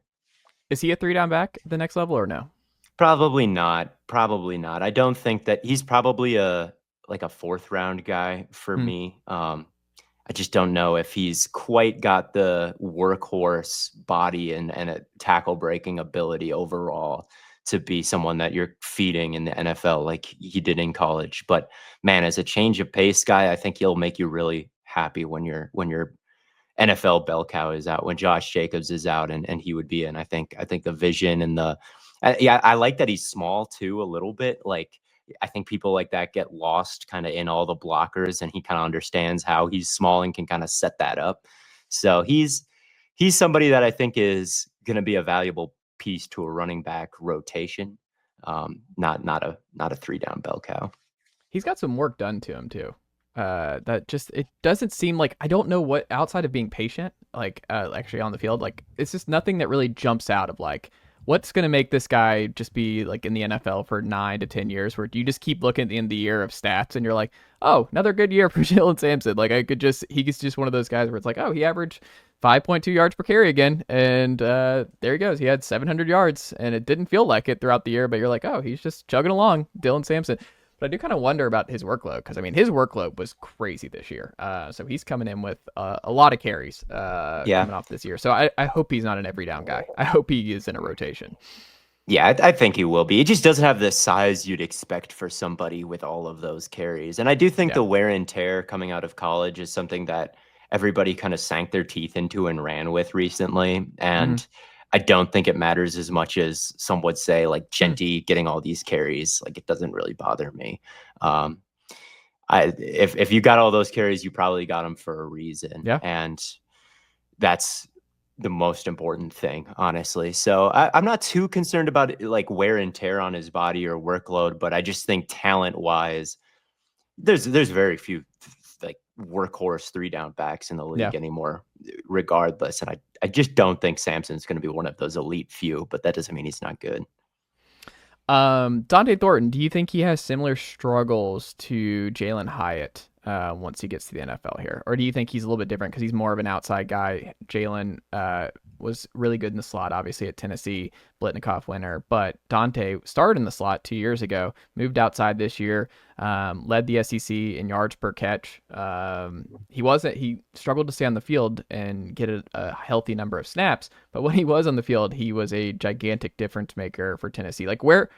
Is he a 3-down back at the next level or no? Probably not. Probably not. I don't think that he's probably a 4th round guy for me. I just don't know if he's quite got the workhorse body and a tackle breaking ability overall to be someone that you're feeding in the NFL like he did in college. But man, as a change of pace guy, I think he'll make you really happy when your NFL bell cow is out, when Josh Jacobs is out, and he would be in. I think the vision and I like that he's small too, a little bit. Like, I think people like that get lost kind of in all the blockers, and he kind of understands how he's small and can kind of set that up. So he's somebody that I think is going to be a valuable piece to a running back rotation. Not a 3-down bell cow. He's got some work done to him too. That just, it doesn't seem like, I don't know what, outside of being patient, like actually on the field, like it's just nothing that really jumps out of like, what's going to make this guy just be like in the NFL for 9 to 10 years, where you just keep looking at the end of the year of stats and you're like, oh, another good year for Dylan Sampson. Like he's just one of those guys where it's like, oh, he averaged 5.2 yards per carry again. And there he goes. He had 700 yards and it didn't feel like it throughout the year, but you're like, oh, he's just chugging along, Dylan Sampson. But I do kind of wonder about his workload, because I mean, his workload was crazy this year. So he's coming in with a lot of carries coming off this year. So I hope he's not an every down guy. I hope he is in a rotation. Yeah, I think he will be. He just doesn't have the size you'd expect for somebody with all of those carries. And I do think the wear and tear coming out of college is something that everybody kind of sank their teeth into and ran with recently. And I don't think it matters as much as some would say, like Genty getting all these carries. Like, it doesn't really bother me. If you got all those carries, you probably got them for a reason. Yeah. And that's the most important thing, honestly. So I'm not too concerned about like wear and tear on his body or workload, but I just think talent wise, there's very few like workhorse 3-down backs in the league anymore, regardless. And I just don't think Sampson's going to be one of those elite few, but that doesn't mean he's not good. Dante Thornton, do you think he has similar struggles to Jalen Hyatt once he gets to the NFL here? Or do you think he's a little bit different because he's more of an outside guy? Jalen was really good in the slot, obviously, at Tennessee, Blitnikoff winner. But Dante started in the slot 2 years ago, moved outside this year, led the SEC in yards per catch. He struggled to stay on the field and get a healthy number of snaps. But when he was on the field, he was a gigantic difference maker for Tennessee. Like, where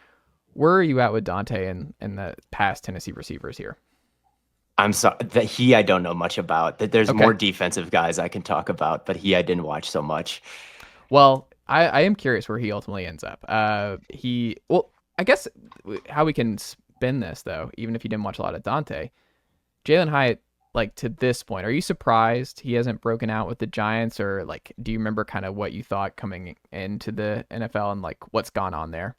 are you at with Dante and the past Tennessee receivers here? I'm sorry that I don't know much about. That there's more defensive guys I can talk about, but I didn't watch so much. Well, I am curious where he ultimately ends up. I guess how we can spin this though, even if you didn't watch a lot of Dante, Jalen Hyatt, like to this point, are you surprised he hasn't broken out with the Giants, or like, do you remember kind of what you thought coming into the NFL and like what's gone on there?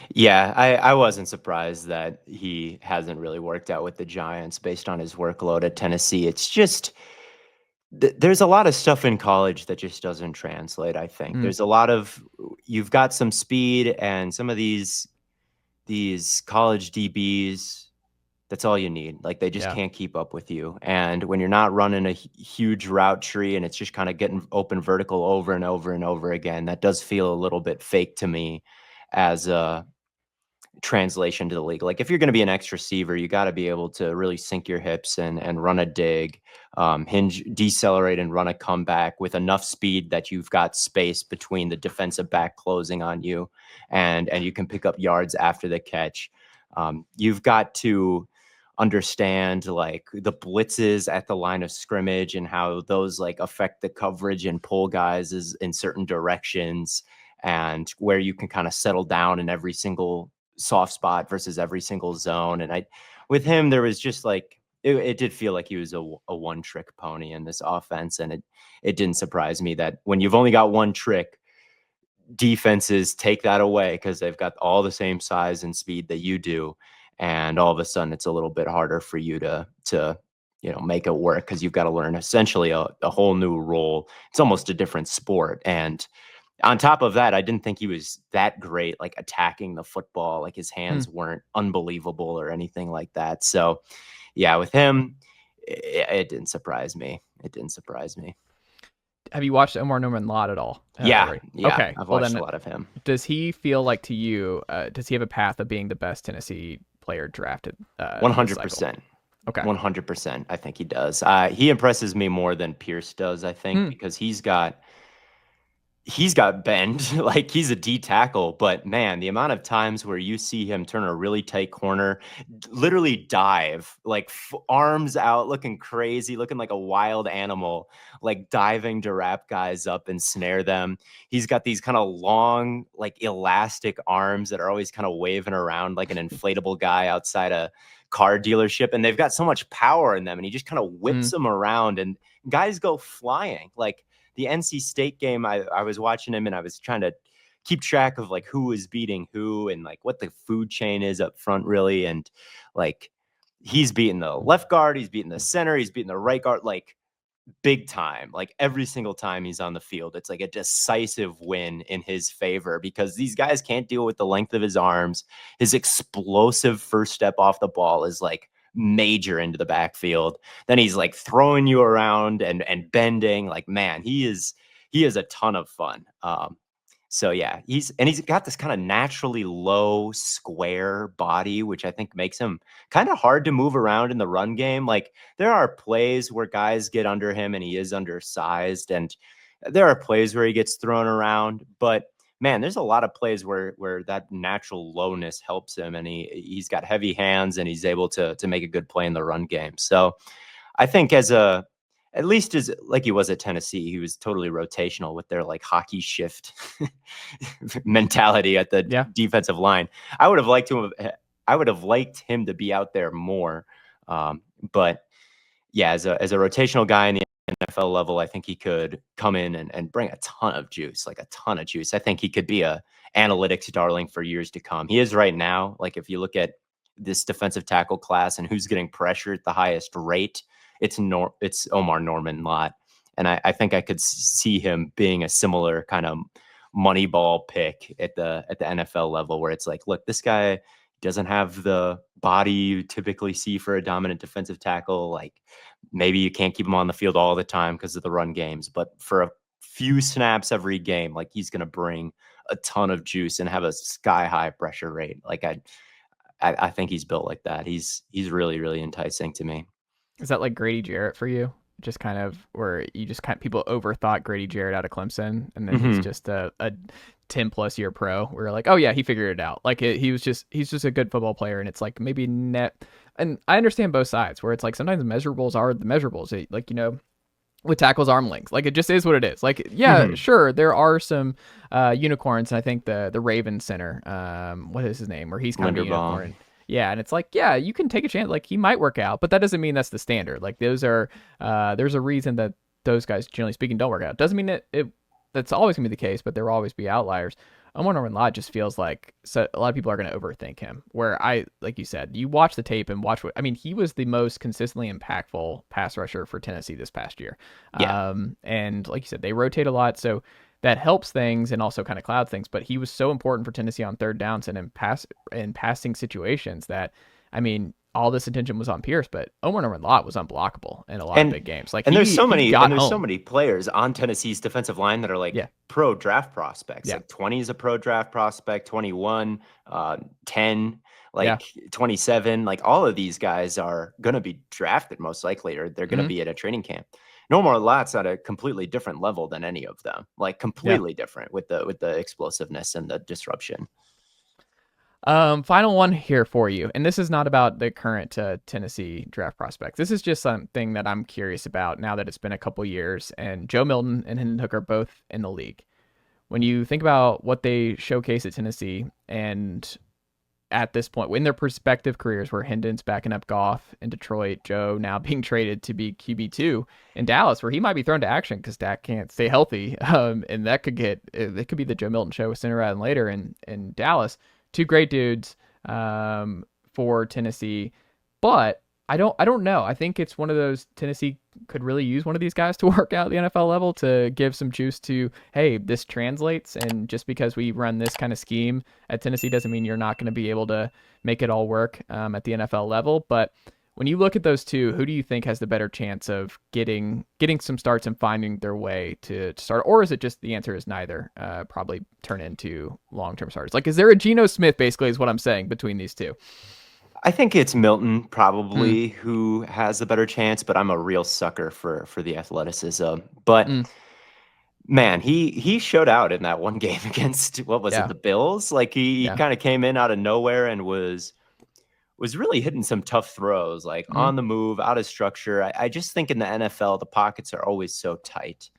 Yeah, I wasn't surprised that he hasn't really worked out with the Giants based on his workload at Tennessee. It's just there's a lot of stuff in college that just doesn't translate, I think. There's a lot of, you've got some speed, and some of these college DBs, that's all you need. Like, they just can't keep up with you. And when you're not running a huge route tree and it's just kind of getting open vertical over and over and over again, that does feel a little bit fake to me as a translation to the league. Like, if you're going to be an X receiver, you got to be able to really sink your hips and run a dig, hinge, decelerate, and run a comeback with enough speed that you've got space between the defensive back closing on you, and you can pick up yards after the catch. You've got to understand like the blitzes at the line of scrimmage and how those like affect the coverage and pull guys in certain directions, and where you can kind of settle down in every single soft spot versus every single zone. And with him, there was just like, it did feel like he was a one-trick pony in this offense, and it didn't surprise me that when you've only got one trick, defenses take that away because they've got all the same size and speed that you do, and all of a sudden it's a little bit harder for you to make it work because you've got to learn essentially a whole new role. It's almost a different sport. And on top of that, I didn't think he was that great, like attacking the football. Like his hands weren't unbelievable or anything like that. So yeah, with him, it didn't surprise me. It didn't surprise me. Have you watched Omar Norman-Lott at all? Yeah. Okay. I've watched a lot of him. Does he feel like to you, does he have a path of being the best Tennessee player drafted? 100%. Okay. 100%. I think he does. He impresses me more than Pearce does, I think, because he's got bend. Like he's a D tackle, but man, the amount of times where you see him turn a really tight corner, literally dive, like arms out, looking crazy, looking like a wild animal, like diving to wrap guys up and snare them. He's got these kind of long, like elastic arms that are always kind of waving around like an inflatable guy outside a car dealership, and they've got so much power in them, and he just kind of whips them around and guys go flying. Like the NC State game, I was watching him and I was trying to keep track of like who was beating who and like what the food chain is up front really. And like he's beating the left guard, he's beating the center, he's beating the right guard, like big time. Like every single time he's on the field, it's like a decisive win in his favor because these guys can't deal with the length of his arms. His explosive first step off the ball is like major into the backfield. Then he's like throwing you around and bending. Like, man, he is a ton of fun. So yeah, he's got this kind of naturally low square body, which I think makes him kind of hard to move around in the run game. Like there are plays where guys get under him and he is undersized, and there are plays where he gets thrown around, but man, there's a lot of plays where that natural lowness helps him, and he's got heavy hands and he's able to make a good play in the run game. So I think at least as like he was at Tennessee, he was totally rotational with their like hockey shift mentality at the defensive line. I would have liked him to be out there more. But yeah, as a rotational guy in the NFL level, I think he could come in and bring a ton of juice. I think he could be a analytics darling for years to come. He is right now. Like if you look at this defensive tackle class and who's getting pressure at the highest rate, it's Omar Norman-Lott. And I think I could see him being a similar kind of Moneyball pick at the NFL level, where it's like, look, this guy doesn't have the body you typically see for a dominant defensive tackle. Like maybe you can't keep him on the field all the time because of the run games, but for a few snaps every game, like he's going to bring a ton of juice and have a sky high pressure rate. Like I think he's built like that. He's really, really enticing to me. Is that like Grady Jarrett for you? Just kind of where you just people overthought Grady Jarrett out of Clemson, and then he's just a 10+ year pro. We're like, oh yeah, he figured it out. Like he's just a good football player, and it's like maybe net. And I understand both sides, where it's like sometimes the measurables are the measurables. Like with tackles, arm length, like it just is what it is. Like sure, there are some unicorns, and I think the Raven center, what is his name? Where he's kind of a unicorn. Yeah, and it's like, yeah, you can take a chance. Like he might work out, but that doesn't mean that's the standard. Like those are, there's a reason that those guys, generally speaking, don't work out. Doesn't mean that's always gonna be the case, but there will always be outliers. Omar Norman-Lott just feels like a lot of people are gonna overthink him. Where like you said, you watch the tape and watch he was the most consistently impactful pass rusher for Tennessee this past year. Yeah. And like you said, they rotate a lot, so that helps things and also kind of clouds things, but he was so important for Tennessee on third downs and in passing situations that, all this attention was on Pearce, but Omar Norman-Lott was unblockable in a lot of big games. Like there's so many players on Tennessee's defensive line that are like pro draft prospects. Like 20 is a pro draft prospect, 21, 10, 27. Like all of these guys are going to be drafted most likely, or they're going to be at a training camp. Norman-Lott's at a completely different level than any of them, like completely different with the explosiveness and the disruption. Final one here for you. And this is not about the current Tennessee draft prospects. This is just something that I'm curious about now that it's been a couple years and Joe Milton and Hendon Hooker are both in the league. When you think about what they showcase at Tennessee, and at this point, in their prospective careers, where Hendon's backing up Goff in Detroit, Joe now being traded to be QB2 in Dallas, where he might be thrown to action because Dak can't stay healthy. And that could it could be the Joe Milton show with sooner rather than later in Dallas. Two great dudes for Tennessee, but I don't know. I think it's one of those Tennessee could really use one of these guys to work out at the NFL level to give some juice to, hey, this translates. And just because we run this kind of scheme at Tennessee doesn't mean you're not going to be able to make it all work at the NFL level. But when you look at those two, who do you think has the better chance of getting some starts and finding their way to start? Or is it just the answer is neither, probably turn into long-term starters? Like, is there a Geno Smith, basically, is what I'm saying, between these two? I think it's Milton probably who has a better chance, but I'm a real sucker for the athleticism. But man, he showed out in that one game against, what was it, the Bills? Like he kind of came in out of nowhere and was really hitting some tough throws, like on the move, out of structure. I just think in the NFL, the pockets are always so tight.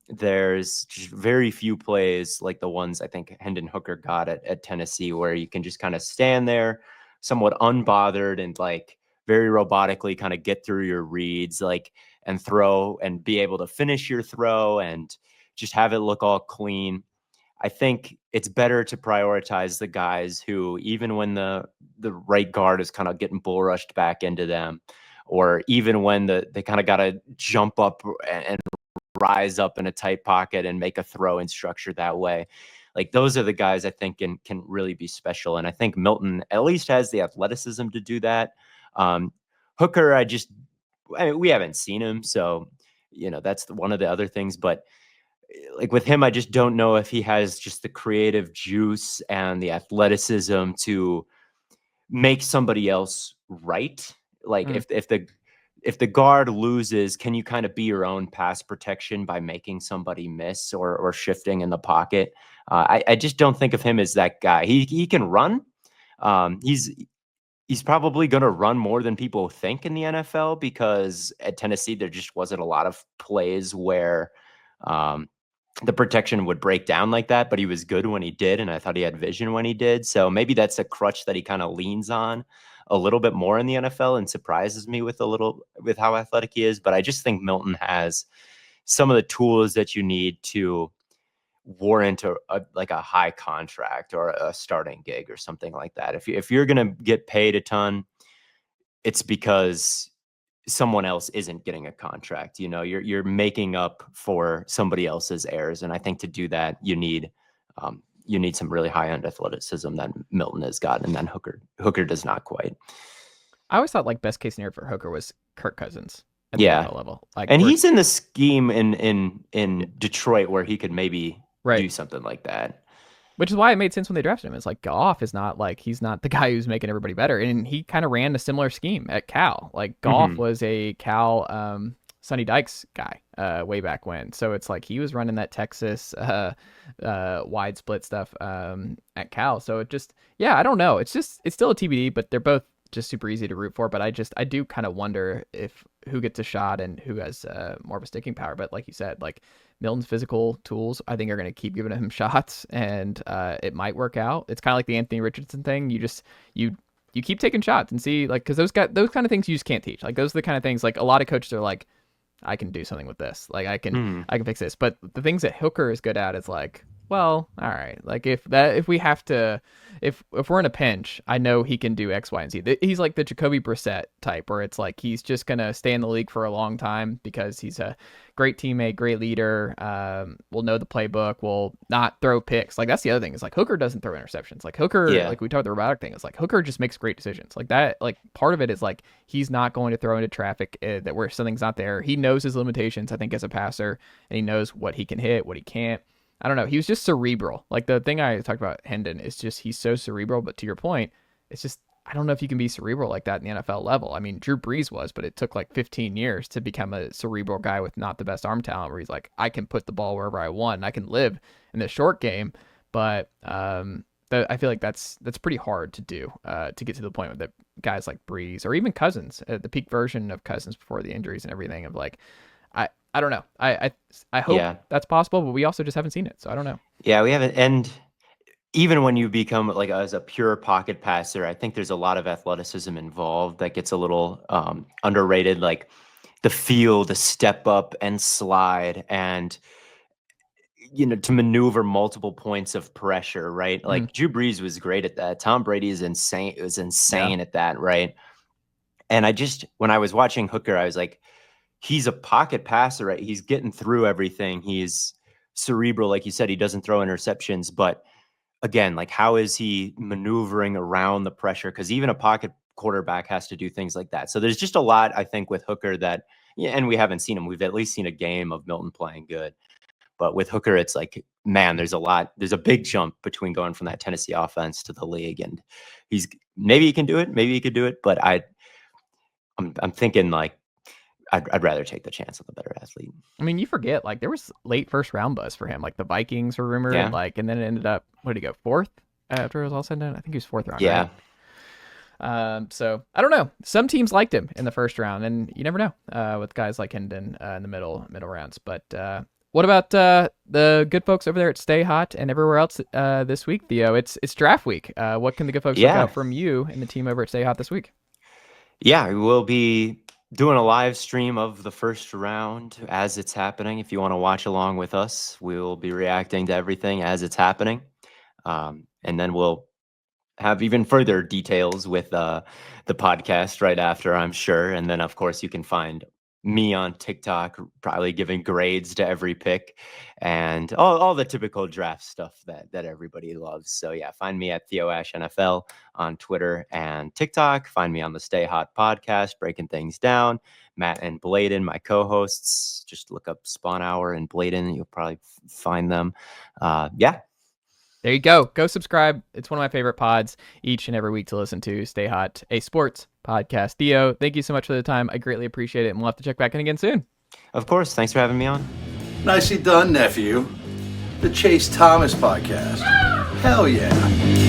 There's just very few plays like the ones I think Hendon Hooker got at Tennessee, where you can just kind of stand there somewhat unbothered and like very robotically kind of get through your reads, like, and throw and be able to finish your throw and just have it look all clean. I think it's better to prioritize the guys who, even when the right guard is kind of getting bull rushed back into them, or even when they kind of got to jump up and rise up in a tight pocket and make a throw in structure that way. Like, those are the guys I think can really be special. And I think Milton at least has the athleticism to do that. Hooker, we haven't seen him. So, that's one of the other things. But like with him, I just don't know if he has just the creative juice and the athleticism to make somebody else right. Like if the guard loses, can you kind of be your own pass protection by making somebody miss or shifting in the pocket? I just don't think of him as that guy. He can run. He's probably going to run more than people think in the NFL, because at Tennessee, there just wasn't a lot of plays where the protection would break down like that, but he was good when he did. And I thought he had vision when he did. So maybe that's a crutch that he kind of leans on a little bit more in the NFL and surprises me with how athletic he is. But I just think Milton has some of the tools that you need to warrant a high contract or a starting gig or something like that. If you're going to get paid a ton, it's because someone else isn't getting a contract. You're making up for somebody else's errors. And I think to do that, you need some really high-end athleticism that Milton has got, and then Hooker does not quite. I always thought like best case scenario for Hooker was Kirk Cousins at the NFL level. And he's in the scheme in Detroit where he could maybe do something like that. Which is why it made sense when they drafted him. It's like Goff is not like, he's not the guy who's making everybody better. And he kind of ran a similar scheme at Cal. Like Goff was a Cal Sonny Dykes guy way back when. So it's like he was running that Texas wide split stuff at Cal. So it just, I don't know. It's still a TBD, but they're both just super easy to root for. But I do kind of wonder if who gets a shot and who has more of a sticking power. But like you said, like Milton's physical tools, I think, are going to keep giving him shots, and it might work out. It's kind of like the Anthony Richardson thing. You keep taking shots and see, like, because those kind of things you just can't teach. Like, those are the kind of things, like, a lot of coaches are like, I can do something with this. Like, I can fix this. But the things that Hooker is good at is like, well, all right. Like if we're in a pinch, I know he can do X, Y, and Z. He's like the Jacoby Brissett type, where it's like he's just gonna stay in the league for a long time because he's a great teammate, great leader. Will know the playbook. Will not throw picks. Like that's the other thing. Is like Hooker doesn't throw interceptions. Like Hooker, like we talked about the robotic thing. It's like Hooker just makes great decisions. Like that. Like part of it is like he's not going to throw into traffic that where something's not there. He knows his limitations, I think, as a passer, and he knows what he can hit, what he can't. I don't know. He was just cerebral. Like the thing I talked about Hendon is just he's so cerebral. But to your point, it's just I don't know if you can be cerebral like that in the NFL level. I mean, Drew Brees was, but it took like 15 years to become a cerebral guy with not the best arm talent, where he's like, I can put the ball wherever I want. And I can live in the short game. But I feel like that's pretty hard to do to get to the point with the guys like Brees or even Cousins, the peak version of Cousins before the injuries and everything of like, I don't know. I hope that's possible, but we also just haven't seen it. So I don't know. Yeah, we haven't. And even when you become like as a pure pocket passer, I think there's a lot of athleticism involved that gets a little underrated, like the feel, the step up and slide, and to maneuver multiple points of pressure, right? Like Drew Brees was great at that. Tom Brady is insane. It was insane at that, right? And when I was watching Hooker, I was like, he's a pocket passer, right? He's getting through everything. He's cerebral, like you said. He doesn't throw interceptions, but again, like how is he maneuvering around the pressure? Because even a pocket quarterback has to do things like that. So there's just a lot, I think, with Hooker that, and we haven't seen him. We've at least seen a game of Milton playing good. But with Hooker, it's like, man, there's a big jump between going from that Tennessee offense to the league. And maybe he can do it. Maybe he could do it. But I'm thinking like, I'd rather take the chance of the better athlete. I mean, you forget, like, there was late first round buzz for him. Like, the Vikings were rumored, and then it ended up, what did he go, 4th after it was all said and done? I think he was 4th round. Yeah. Right? So, I don't know. Some teams liked him in the first round, and you never know with guys like Hendon in the middle rounds. But what about the good folks over there at Stay Hot and everywhere else this week, Theo? It's draft week. What can the good folks look out from you and the team over at Stay Hot this week? Yeah, we'll be doing a live stream of the first round as it's happening. If you want to watch along with us, we will be reacting to everything as it's happening. And then we'll have even further details with the podcast right after, I'm sure. And then, of course, you can find me on TikTok, probably giving grades to every pick and all the typical draft stuff that everybody loves. So yeah, find me at Theo NFL on Twitter and TikTok. Find me on the Stay Hot podcast, breaking things down. Matt and Bladen, my co-hosts, just look up Spawn Hour and Bladen. You'll probably find them. Yeah. There you go. Go subscribe. It's one of my favorite pods each and every week to listen to. Stay Hot, a sports podcast. Theo, thank you so much for the time. I greatly appreciate it, and we'll have to check back in again soon. Of course. Thanks for having me on. Nicely done, nephew. The Chase Thomas podcast. Hell yeah.